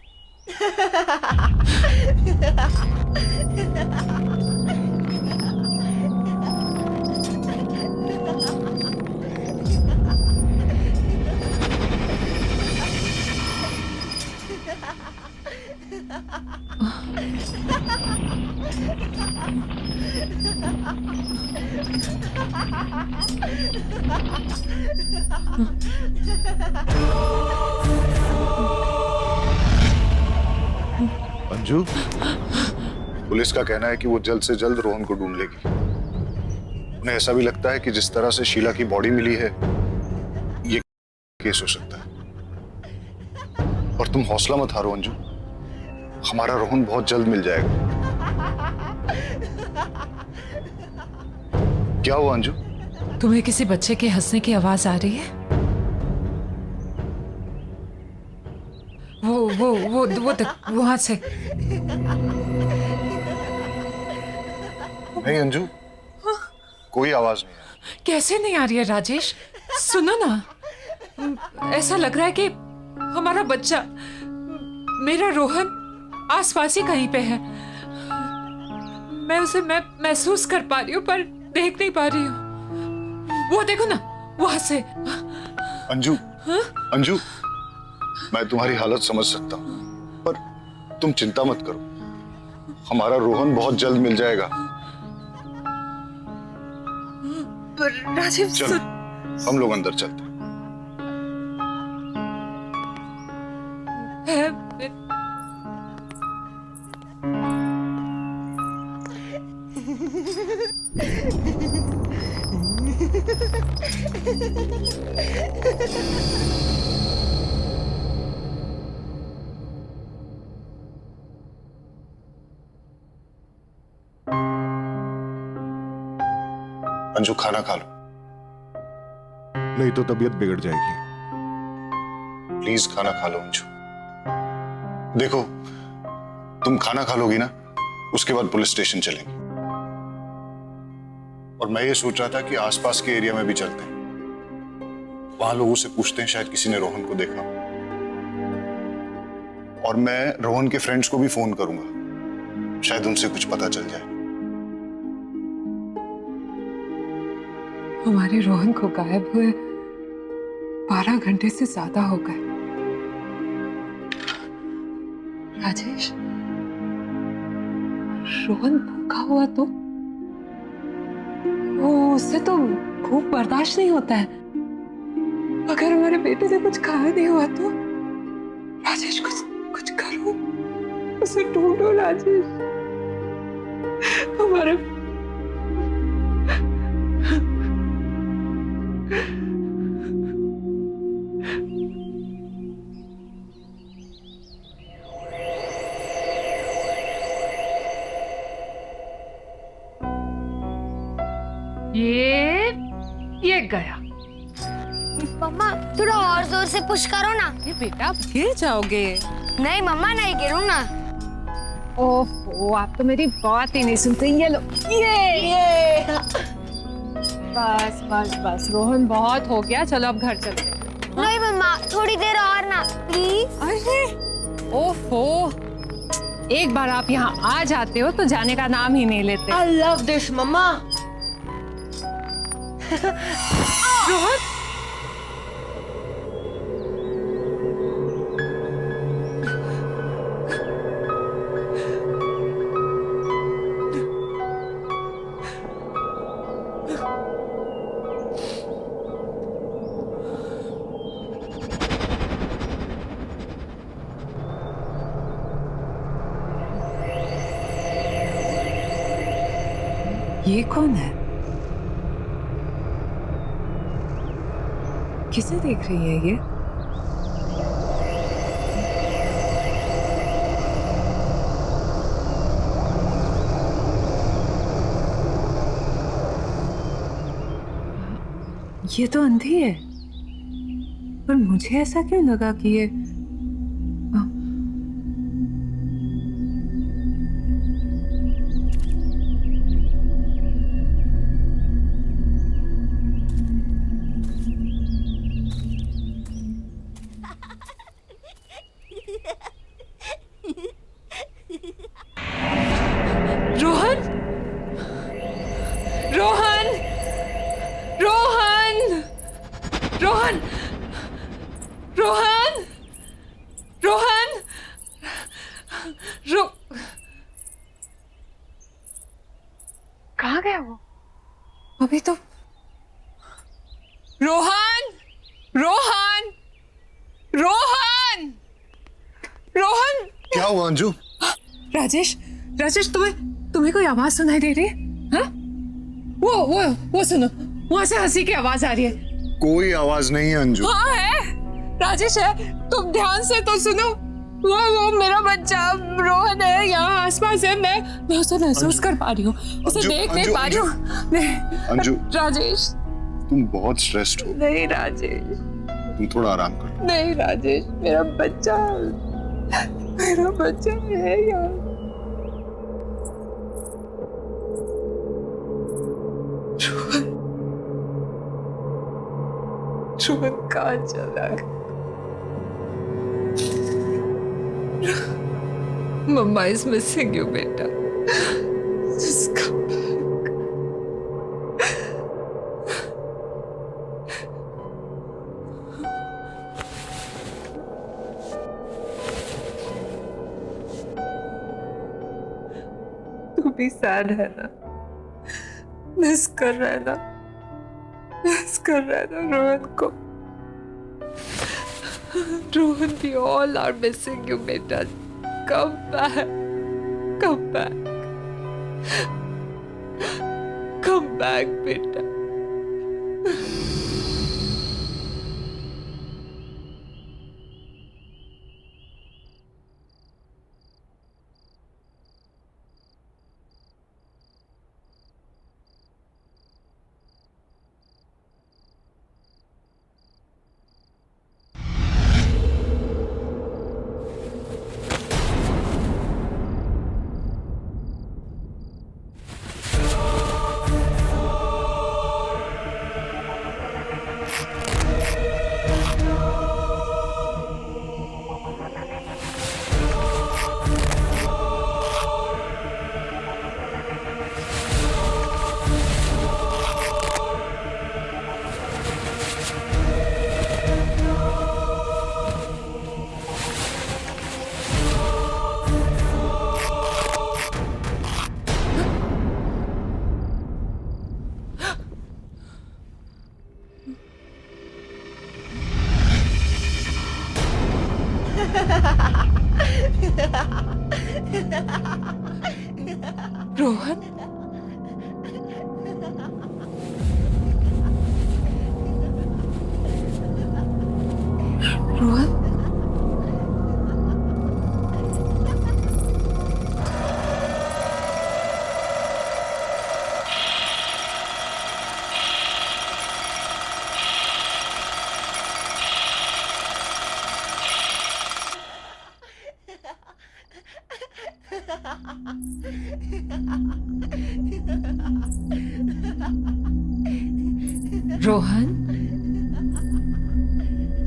अंजू, पुलिस का कहना है कि वो जल्द से जल्द रोहन को ढूंढ लेगी। उन्हें ऐसा भी लगता है कि जिस तरह से शीला की बॉडी मिली है, ये केस हो सकता है। और तुम हौसला मत हारो अंजू, हमारा रोहन बहुत जल्द मिल जाएगा। क्या हुआ अंजू? तुम्हें किसी बच्चे के हंसने की आवाज आ रही है? वो वहां से। नहीं अंजू, कोई आवाज नहीं है। कैसे नहीं आ रही है राजेश? सुनो ना, ऐसा लग रहा है कि हमारा बच्चा, मेरा रोहन, आसपास ही कहीं पे है। मैं उसे महसूस कर पा रही हूँ पर देख नहीं पा रही हूँ। वो देखो ना, वहां से। अंजू, अंजू, मैं तुम्हारी हालत समझ सकता हूँ, पर तुम चिंता मत करो, हमारा रोहन बहुत जल्द मिल जाएगा। राजीव, चलो, हम लोग अंदर चलते हैं। अंजू, खाना खा लो। नहीं तो तबीयत बिगड़ जाएगी। प्लीज खाना खा लो अंजू। देखो, तुम खाना खा लोगी ना, उसके बाद पुलिस स्टेशन चलेंगे। और मैं ये सोच रहा था कि आसपास के एरिया में भी चलते हैं, वहां लोगों से पूछते हैं, शायद किसी ने रोहन को देखा। और मैं रोहन के फ्रेंड्स को भी फोन करूंगा, शायद उनसे कुछ पता चल जाए। हमारे रोहन को गायब हुए 12 घंटे से ज्यादा हो गए। राजेश, रोहन भूखा हुआ तो उससे तो भूख बर्दाश्त नहीं होता है। अगर हमारे बेटे से कुछ खाया नहीं हुआ तो राजेश, कुछ करो, उसे ढूंढो राजेश। हमारे ये गया। मम्मा, थोड़ा और जोर से पुश करो ना। ये बेटा, आप गिर जाओगे। नहीं मम्मा, नहीं गिरूँ ना। ओह, आप तो मेरी बात ही नहीं सुनते। ये लो, ये बस बस बस, रोहन बहुत हो गया, चलो अब घर चलते हैं। नहीं मम्मा, थोड़ी देर और ना, प्लीज। अरे ओफो, एक बार आप यहाँ आ जाते हो तो जाने का नाम ही नहीं लेते। I love this, मम्मा। रोहन, ये कौन है? किसे देख रही है ये? ये तो अंधी है, पर मुझे ऐसा क्यों लगा कि ये रोहन, रोहन, रोहन, रोहन, रोहन, रोहन, कहाँ गया वो? अभी तो रोहन, रोहन, रोहन, रोहन। क्या हुआ अंजू? राजेश, राजेश, तुम्हें कोई आवाज सुनाई दे रही है? हाँ? वो सुनो, वहां से हंसी की आवाज आ रही है। कोई आवाज नहीं है अंजू। हाँ है, राजेश है, तुम ध्यान से तो सुनो। वो मेरा बच्चा रोहन है, यहाँ आसपास है। मैं उसे महसूस कर पा रही हूँ, उसे देख नहीं पा रही हूँ। अंजू, राजेश, तुम बहुत स्ट्रेस्ड हो। नहीं राजेश, तुम थोड़ा आराम करो। नहीं राजेश, मेरा बच्चा है यहाँ। रोहन कहाँ चला गया? मम्मा इज मिसिंग यू बेटा। Just come back. तू भी सैड है ना? मिस कर रहा है ना? मिस कर रहा है ना रोहन को? Rohan, we all are missing you बेटा। Come back. Come back. Come back बेटा। रोहन, रोहन,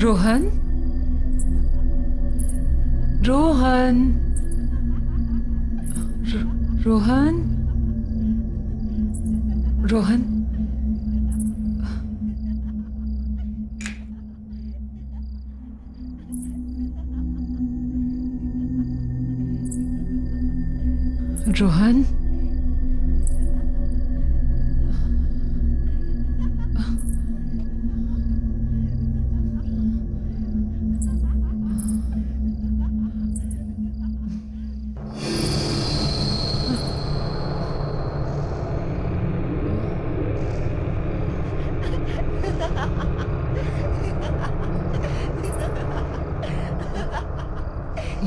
रोहन, रोहन, रोहन, रोहन, रोहन, रोहन,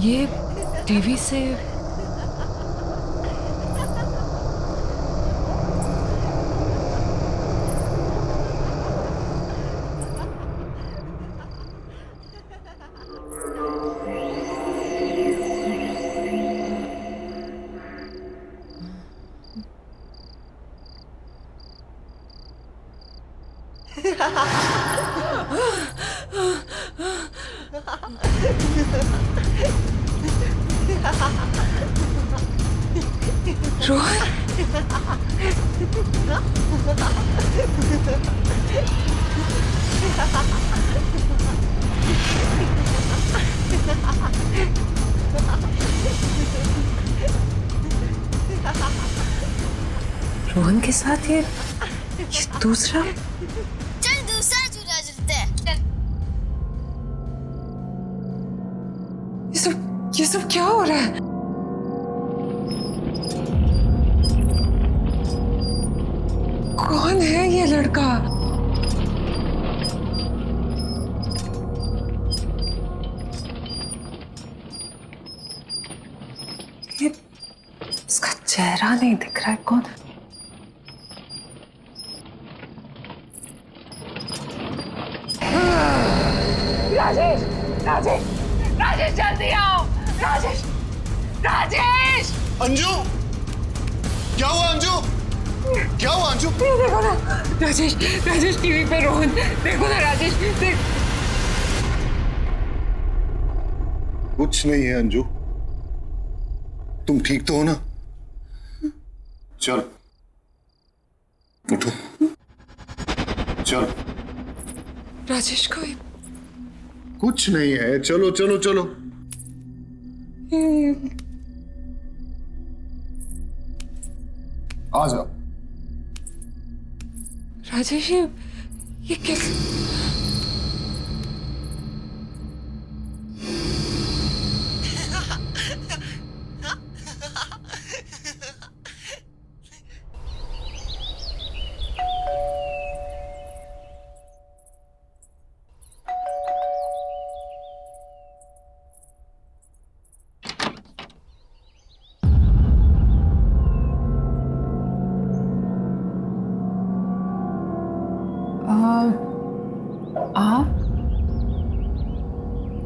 ये टीवी से रोहन के साथ ये दूसरा। चल दूसरा झूला झूलते हैं। ये सब क्या हो रहा है? कौन है ये लड़का? ये इसका चेहरा नहीं दिख रहा है, कौन है? राजेश, राजेश, राजेश जल्दी आओ! राजेश, राजेश! अंजू, क्या हुआ अंजू? क्या हुआ अंजू? देखो ना राजेश, राजेश टीवी पे रोहन, देखो ना राजेश, देख। कुछ नहीं है अंजू, तुम ठीक तो हो ना? चल उठो, चल। राजेश को कुछ नहीं है, चलो चलो चलो। आ जाओ। राजेश ये कैसे?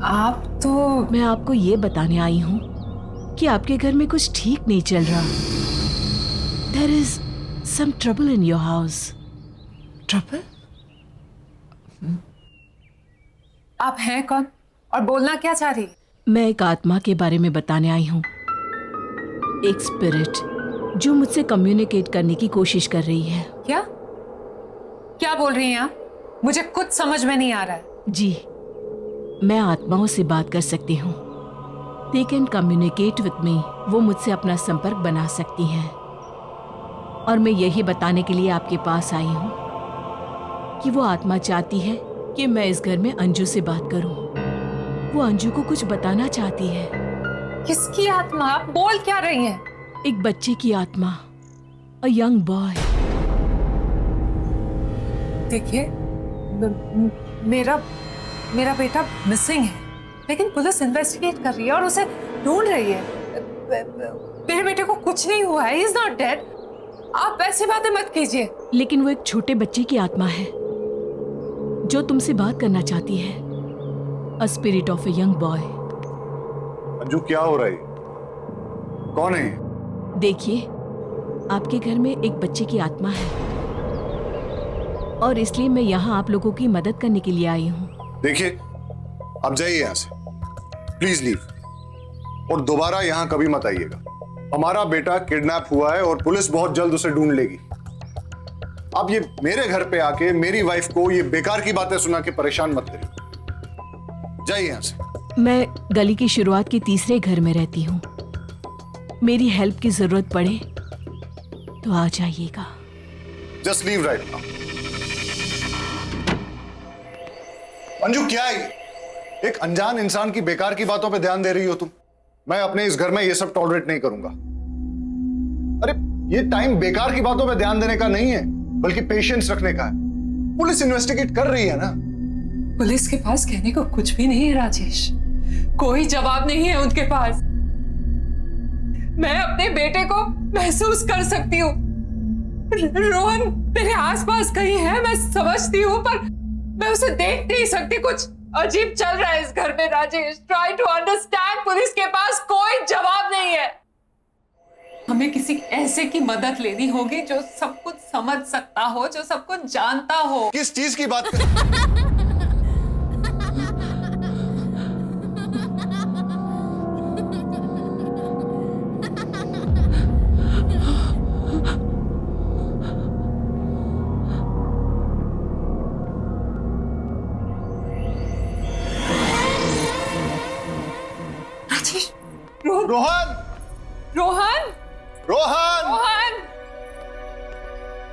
आप तो मैं आपको ये बताने आई हूँ कि आपके घर में कुछ ठीक नहीं चल रहा। There is some trouble in your house. Trouble? आप हैं कौन और बोलना क्या चाह रही? मैं एक आत्मा के बारे में बताने आई हूँ, एक स्पिरिट जो मुझसे कम्युनिकेट करने की कोशिश कर रही है। क्या क्या बोल रही हैं आप? मुझे कुछ समझ में नहीं आ रहा है। जी, मैं आत्माओं से बात कर सकती हूँ। They can communicate with me. वो मुझसे अपना संपर्क बना सकती हैं। और मैं यही बताने के लिए आपके पास आई हूँ कि वो आत्मा चाहती है कि मैं इस घर में अंजू से बात करूँ। वो अंजू को कुछ बताना चाहती है। किसकी आत्मा? आप बोल क्या रही हैं? एक बच्चे की आत्मा, अ यंग बॉय। देखिए, मेरा बेटा मिसिंग है, लेकिन पुलिस इन्वेस्टिगेट कर रही है और उसे ढूंढ रही है। मेरे बेटे को कुछ नहीं हुआ है, ही इज नॉट डेड। आप ऐसी बातें मत कीजिए। लेकिन वो एक छोटे बच्चे की आत्मा है जो तुमसे बात करना चाहती है। A spirit of a young boy. Anju क्या हो रहा है? कौन है? देखिए, आपके घर में एक बच्चे की आत्मा है और इसलिए मैं यहाँ आप लोगों की मदद करने के लिए आई हूँ। देखिए, आप जाइए यहाँ से, प्लीज लीव, और दोबारा यहाँ कभी मत आइएगा। हमारा बेटा किडनैप हुआ है और पुलिस बहुत जल्द उसे ढूंढ लेगी। आप ये मेरे घर पे आके मेरी वाइफ को ये बेकार की बातें सुना के परेशान मत करिए। जाइए यहाँ से। मैं गली की शुरुआत के तीसरे घर में रहती हूँ। मेरी हेल्प की जरूरत पड़े तो आ जाइएगा। Just leave right now. Anju क्या है ये? एक अनजान इंसान की बेकार की बातों पे ध्यान दे रही हो तुम। मैं अपने इस घर में ये सब टॉलरेट नहीं करूंगा। अरे ये टाइम बेकार की बातों पे ध्यान देने का नहीं है, बल्कि पेशेंस रखने का है। पुलिस इन्वेस्टिगेट कर रही है ना। पुलिस के पास कहने को कुछ भी नहीं है राजेश, कोई जवाब नहीं है उनके पास। मैं अपने बेटे को महसूस कर सकती हूँ। रोहन मेरे आसपास कहीं है, मैं समझती हूँ, पर मैं उसे देख नहीं सकती। कुछ अजीब चल रहा है इस घर में Rajesh. Try to understand. Police के पास कोई जवाब नहीं है। हमें किसी ऐसे की मदद लेनी होगी जो सब कुछ समझ सकता हो, जो सब कुछ जानता हो। किस चीज की बात कर? रोहन! रोहन! रोहन! रोहन!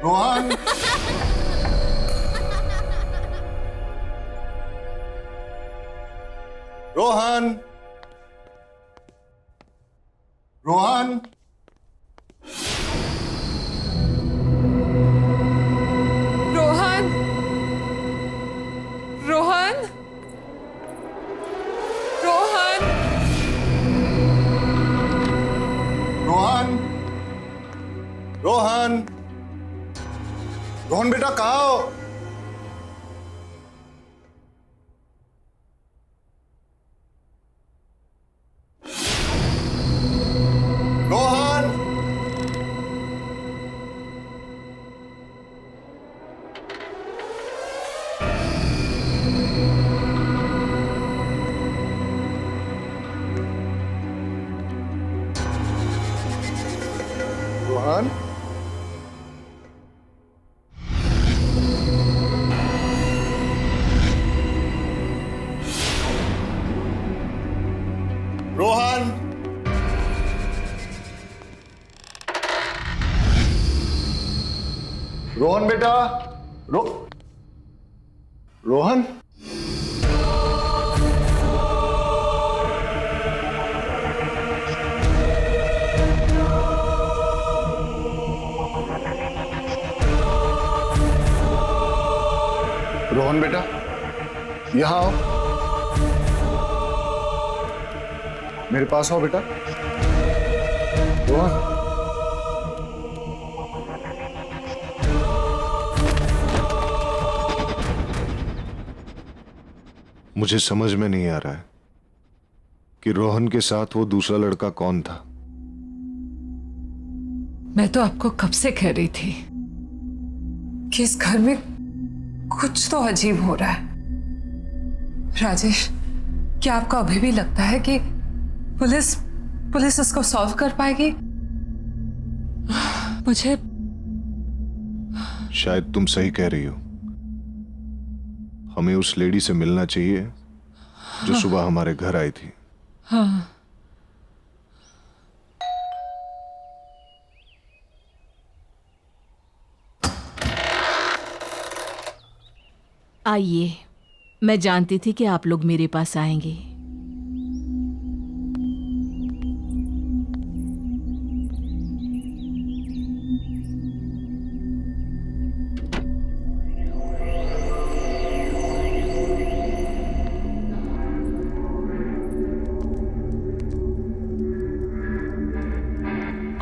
रोहन! रोहन! रोहन! रोहन! रोहन! रोहन! रोहन! रोहन! रोहन बेटा कहाँ हो? रोहन! रोहन, रोहन बेटा, रोहन, रोहन बेटा, यहां आओ, मेरे पास आओ बेटा। रोहन, मुझे समझ में नहीं आ रहा है कि रोहन के साथ वो दूसरा लड़का कौन था। मैं तो आपको कब से कह रही थी कि इस घर में कुछ तो अजीब हो रहा है। राजेश, क्या आपको अभी भी लगता है कि पुलिस इसको सॉल्व कर पाएगी? मुझे शायद तुम सही कह रही हो। हमें उस लेडी से मिलना चाहिए जो सुबह हमारे घर आई थी। हाँ। आइए, मैं जानती थी कि आप लोग मेरे पास आएंगे।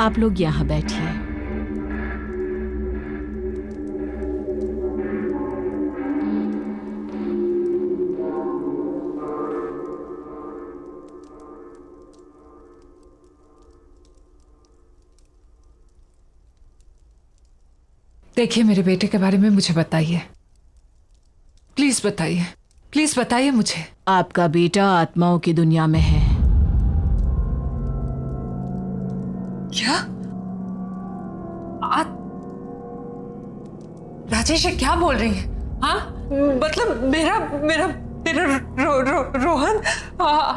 आप लोग यहाँ बैठिए। देखिए, मेरे बेटे के बारे में मुझे बताइए, प्लीज बताइए, प्लीज बताइए मुझे। आपका बेटा आत्माओं की दुनिया में है। क्या? राजेश, ये क्या बोल रही है? हाँ, मतलब मेरा रोहन।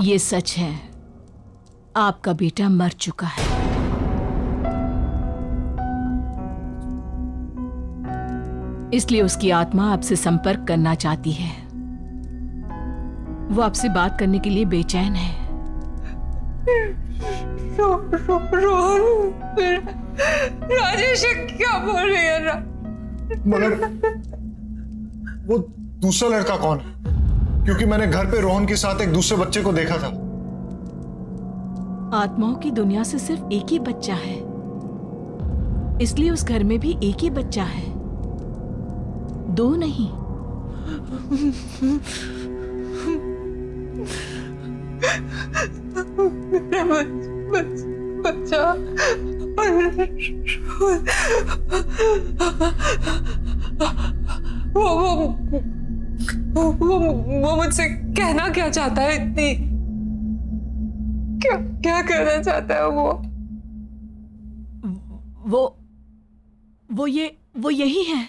ये सच है, आपका बेटा मर चुका है। इसलिए उसकी आत्मा आपसे संपर्क करना चाहती है। वो आपसे बात करने के लिए बेचैन है। रोहन, राजेश क्या बोल रही है? मगर वो दूसरा लड़का कौन है? क्योंकि मैंने घर पे रोहन के साथ एक दूसरे बच्चे को देखा था। आत्माओं की दुनिया से सिर्फ एक ही बच्चा है, इसलिए उस घर में भी एक ही बच्चा है, दो नहीं। बच्चा वो मुझसे कहना क्या चाहता है? इतनी क्या कहना चाहता है वो यही है।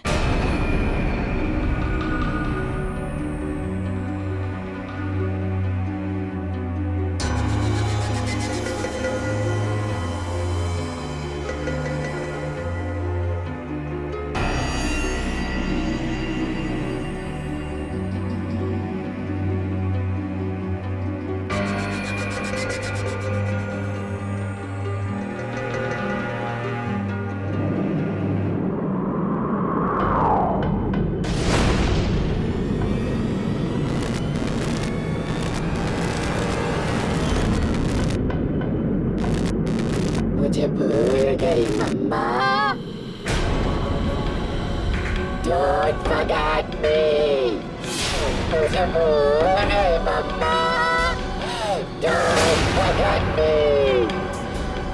मुझे भूल गई मम्मा। Don't forget me. मुझे भूल गई मम्मा। Don't forget me.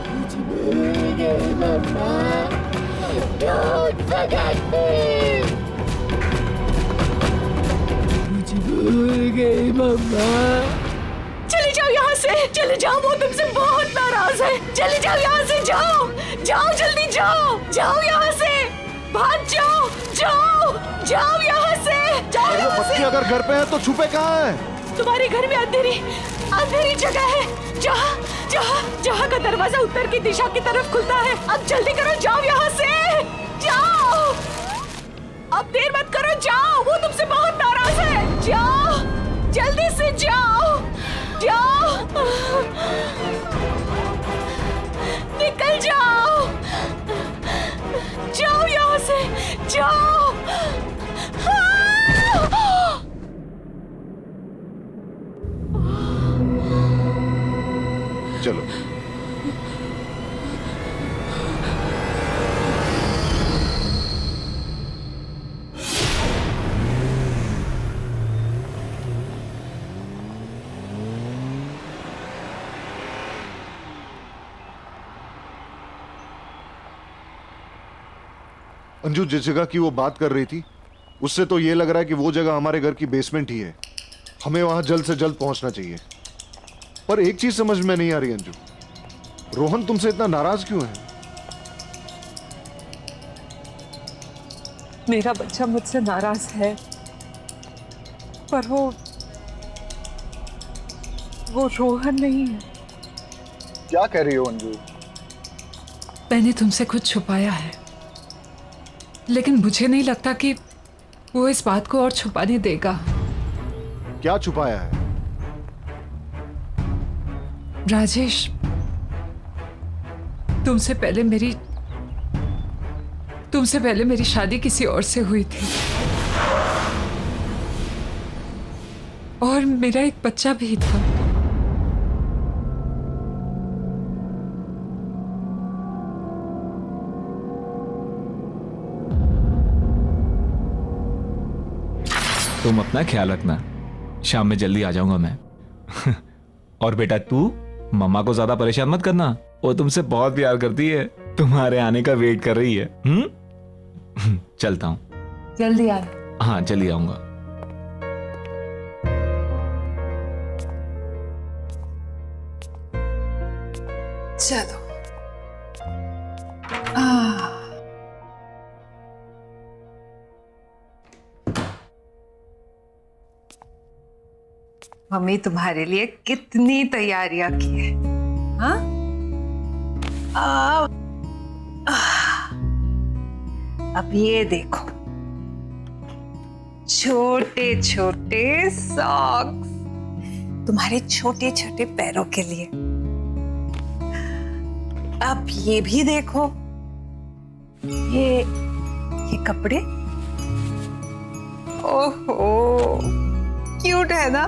मुझे भूल गई मम्मा। Don't forget me. मुझे भूल गई मम्मा। चले जाओ यहाँ से, चले जाओ, वो तुमसे बहुत नाराज है। चले जाओ यहाँ से, जाओ जाओ, जल्दी जाओ, जाओ यहाँ से, भाग जाओ, जाओ जाओ यहाँ से, जाओ यहाँ से। बच्चे अगर घर पे हैं तो छुपे कहाँ हैं? तुम्हारे घर में अंधेरी अंधेरी जगह है जहाँ जहाँ जहाँ का दरवाजा उत्तर की दिशा की तरफ खुलता है। अब जल्दी करो, जाओ यहाँ से, जाओ। अब देर मत करो, जाओ, वो तुमसे बहुत नाराज है। जाओ, जल्दी से जाओ, जाओ, निकल जाओ, जाओ यहाँ से, जाओ। चलो। अंजू, जिस जगह की वो बात कर रही थी उससे तो ये लग रहा है कि वो जगह हमारे घर की बेसमेंट ही है। हमें वहां जल्द से जल्द पहुंचना चाहिए। पर एक चीज समझ में नहीं आ रही अंजू, रोहन तुमसे इतना नाराज क्यों है? मेरा बच्चा मुझसे नाराज है, पर वो रोहन नहीं है। क्या कह रही हो अंजू? मैंने तुमसे कुछ छुपाया है, लेकिन मुझे नहीं लगता कि वो इस बात को और छुपाने देगा। क्या छुपाया है? राजेश, तुमसे पहले मेरी शादी किसी और से हुई थी, और मेरा एक बच्चा भी था। तुम अपना ख्याल रखना, शाम में जल्दी आ जाऊंगा मैं। और बेटा तू मम्मा को ज्यादा परेशान मत करना, वो तुमसे बहुत प्यार करती है, तुम्हारे आने का वेट कर रही है। चलता हूँ। जल्दी आना। हाँ, जल्दी आऊंगा। चलो। मम्मी तुम्हारे लिए कितनी तैयारियां की है। हाँ? अब ये देखो, छोटे छोटे सॉक्स तुम्हारे छोटे छोटे पैरों के लिए। अब ये भी देखो, ये कपड़े। ओहो, क्यूट है ना,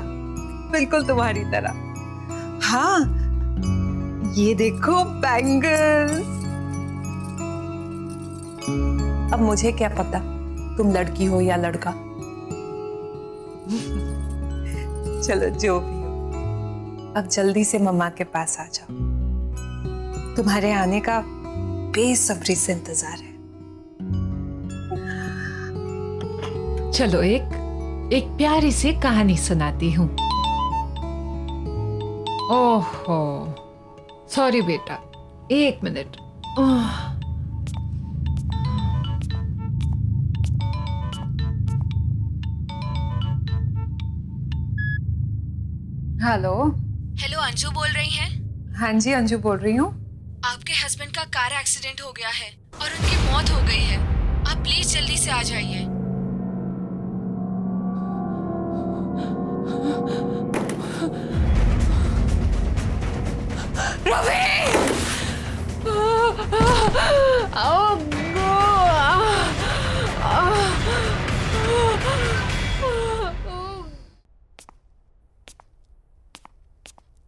बिल्कुल तुम्हारी तरह। हाँ, ये देखो बैंगल्स। अब मुझे क्या पता तुम लड़की हो या लड़का। चलो जो भी हो, अब जल्दी से मम्मा के पास आ जाओ। तुम्हारे आने का बेसब्री से इंतजार है। चलो एक प्यारी सी कहानी सुनाती हूँ। ओहो, सॉरी बेटा, एक मिनट। हेलो। हेलो, अंजू बोल रही हैं? हाँ जी, अंजू बोल रही हूँ। आपके हस्बैंड का कार एक्सीडेंट हो गया है और उनकी मौत हो गई है। आप प्लीज जल्दी से आ जाइए।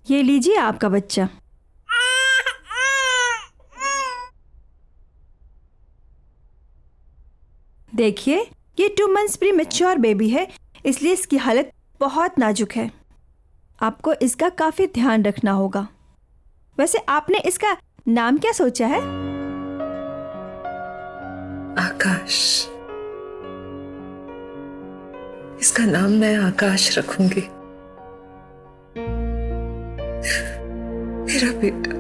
ये लीजिए आपका बच्चा। देखिए, ये 2 मंथ्स प्रीमैच्योर बेबी है, इसलिए इसकी हालत बहुत नाजुक है। आपको इसका काफी ध्यान रखना होगा। वैसे आपने इसका नाम क्या सोचा है? आकाश। इसका नाम मैं आकाश रखूंगी। मेरा बेटा।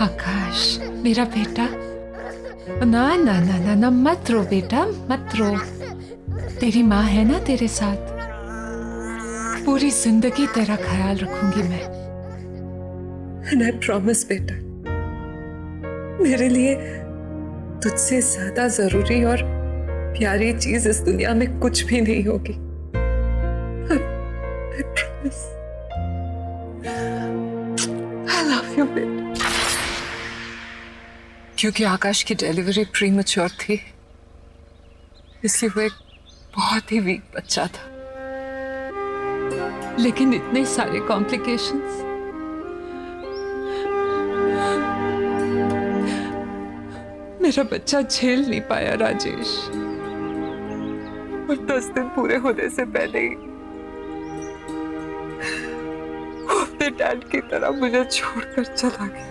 आकाश, मेरा बेटा। ना ना ना ना ना, मत रो बेटा, मत रो। तेरी माँ है ना तेरे साथ, पूरी जिंदगी तेरा ख्याल रखूंगी मैं। And I promise बेटा, मेरे लिए तुझसे ज्यादा जरूरी और प्यारी चीज इस दुनिया में कुछ भी नहीं होगी। I promise. I love you बेटा। क्योंकि आकाश की डिलीवरी प्रीमैच्योर थी, इसलिए वो एक बहुत ही वीक बच्चा था। लेकिन इतने सारे कॉम्प्लिकेशंस, मेरा बच्चा झेल नहीं पाया राजेश, और 10 दिन पूरे होने से पहले ही वो अपने डैड की तरह मुझे छोड़कर चला गया।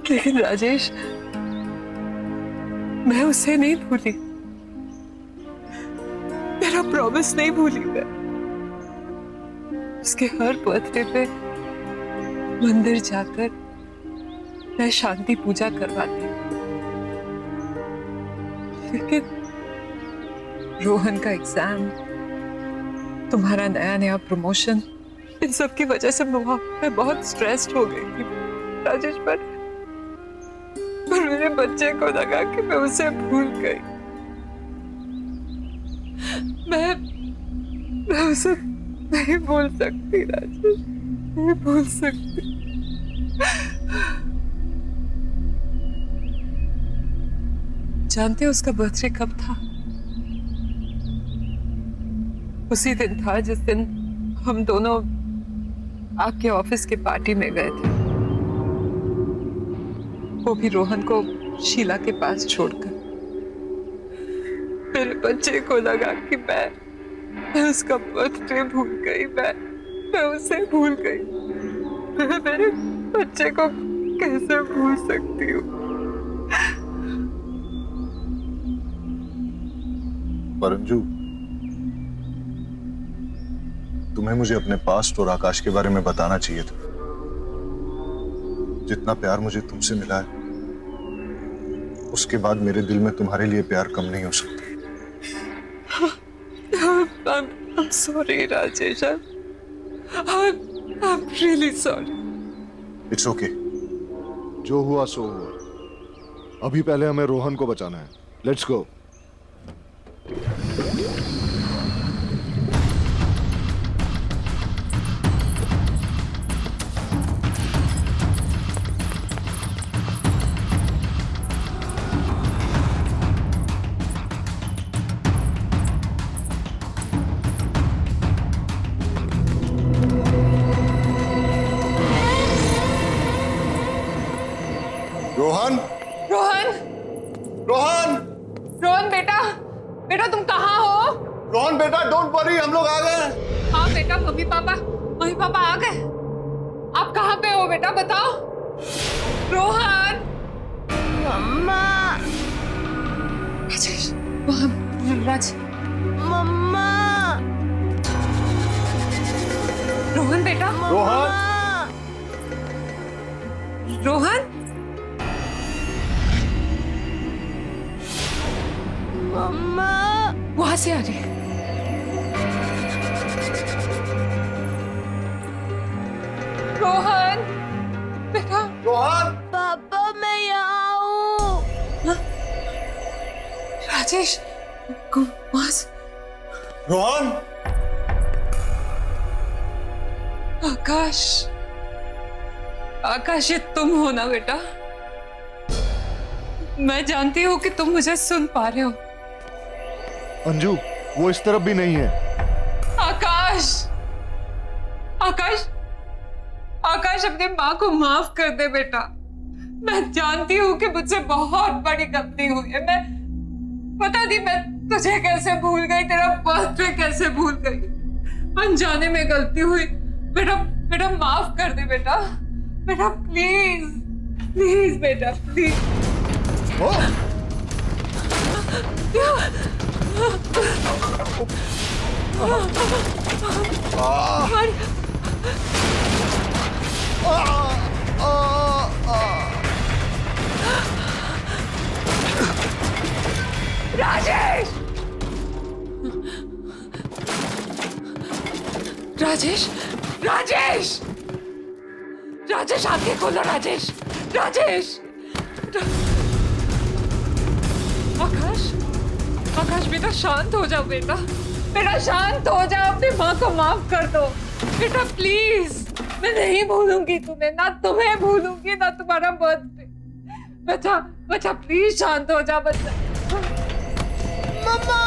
लेकिन राजेश, मैं उसे नहीं भूली, मेरा प्रॉमिस नहीं भूली मैं। उसके हर बर्थडे पे मंदिर जाकर मैं शांति पूजा करवाती। लेकिन रोहन का एग्जाम, तुम्हारा नया नया प्रमोशन, इन सब की वजह से मैं बहुत स्ट्रेस्ड हो गई थी राजेश। पर मेरे बच्चे को लगा कि मैं उसे भूल गई। मैं उसे नहीं भूल सकती राजेश, नहीं भूल सकती। जानते हो उसका बर्थडे कब था? उसी दिन था जिस दिन हम दोनों आपके ऑफिस के पार्टी में गए थे, वो भी रोहन को शीला के पास छोड़कर। मेरे बच्चे को लगा कि मैं उसका बर्थडे भूल गई, मैं उसे भूल गई। मैं मेरे बच्चे को कैसे भूल सकती हूँ? पर अंजू, तुम्हें मुझे अपने पास्ट और आकाश के बारे में बताना चाहिए था। जितना प्यार मुझे तुमसे मिला है, उसके बाद मेरे दिल में तुम्हारे लिए प्यार कम नहीं हो सकता। I'm sorry Rajesh, I'm really sorry. It's okay. जो हुआ सो हुआ। अभी पहले हमें रोहन को बचाना है। Let's go. रोहन, रोहन, रोहन, रोहन बेटा, बेटा तुम कहाँ हो? रोहन बेटा, डोंट वरी, हम लोग आ गए। हाँ बेटा, मम्मी पापा आ गए। आप कहाँ पे हो बेटा, बताओ। रोहन, मम्मा, राजेश, वहाँ राज, मम्मा, रोहन बेटा, रोहन, रोहन, मम्मा, वहां से आ रही है। रोहन बेटा, रोहन, पापा मैं यहाँ हूँ। राजेश, रोहन, आकाश, आकाश, ये तुम हो ना बेटा? मैं जानती हूँ कि तुम मुझे सुन पा रहे हो। अंजू, वो इस तरफ भी नहीं है। आकाश, आकाश, आकाश, अपनी माँ को माफ कर दे बेटा। मैं जानती हूँ कि मुझसे बहुत बड़ी गलती हुई है। मैं पता नहीं मैं तुझे कैसे भूल गई, तेरा बर्थडे कैसे भूल गई। अनजाने में गलती हुई बेटा, बेटा माफ कर दे बेटा, बेटा प्लीज, प्लीज बेटा, प्लीज। राजेश! राजेश! राजेश! राजेश, आंखें खोलो राजेश! राजेश! आकाश, आकाश बेटा शांत हो जाओ बेटा, बेटा शांत हो जाओ, अपनी माँ को माफ कर दो बेटा प्लीज। मैं नहीं भूलूंगी तुम्हें, ना तुम्हें भूलूंगी ना तुम्हारा बर्थडे। बच्चा बच्चा प्लीज शांत हो जा बच्चा। मम्मा,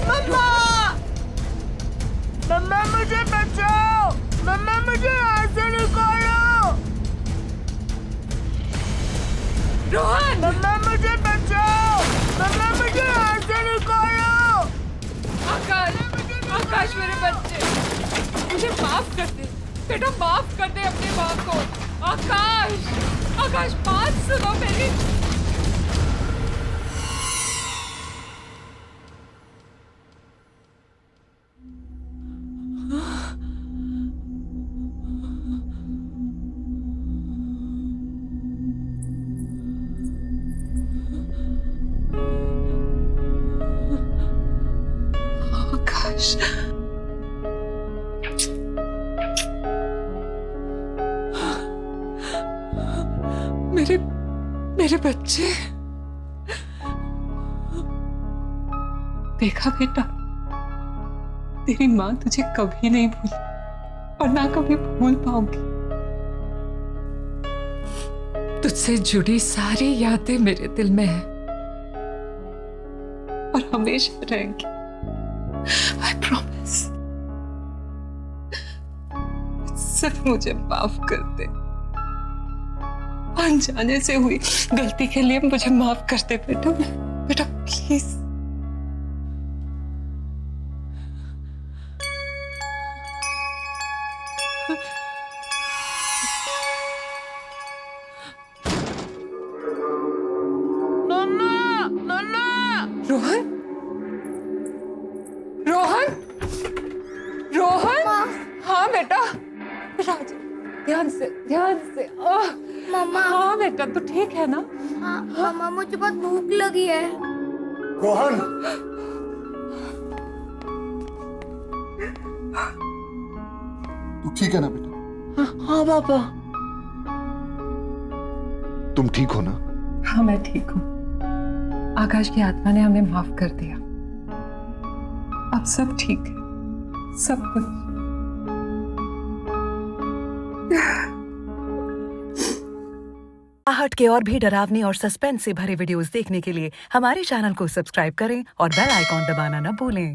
मम्मा, मम्मा मुझे बचाओ, मम्मा मुझे यहाँ से निकालो। रोहन! मम्मा मुझे बचाओ, मम्मा मुझे यहाँ से निकालो। आकाश, आकाश मेरे बच्चे, मुझे माफ कर दे बेटा, माफ कर दे अपनी माँ को। आकाश, आकाश बात सुनो मेरी। आकाश, मेरे बच्चे। देखा बेटा, तेरी माँ तुझे कभी नहीं भूली और ना कभी भूल पाऊंगी। तुझसे जुड़ी सारी यादें मेरे दिल में है और हमेशा रहेंगी। I promise। सिर्फ मुझे माफ कर दे, अनजाने से हुई गलती के लिए मुझे माफ कर दे बेटा, बेटा प्लीज। नन्ना, नन्ना। रोहन, रोहन, रोहन। हाँ बेटा, राज ध्यान से, ध्यान से। मम्मा। हाँ बेटा, तू ठीक है ना? हाँ मम्मा, मुझे बहुत भूख लगी है। रोहन, तू ठीक है ना बेटा? हाँ पापा। तुम ठीक हो ना? हाँ मैं ठीक हूँ। आकाश की आत्मा ने हमें माफ कर दिया, अब सब ठीक है, सब कुछ। आहट के और भी डरावनी और सस्पेंस से भरे वीडियोस देखने के लिए हमारे चैनल को सब्सक्राइब करें और बेल आइकॉन दबाना न भूलें।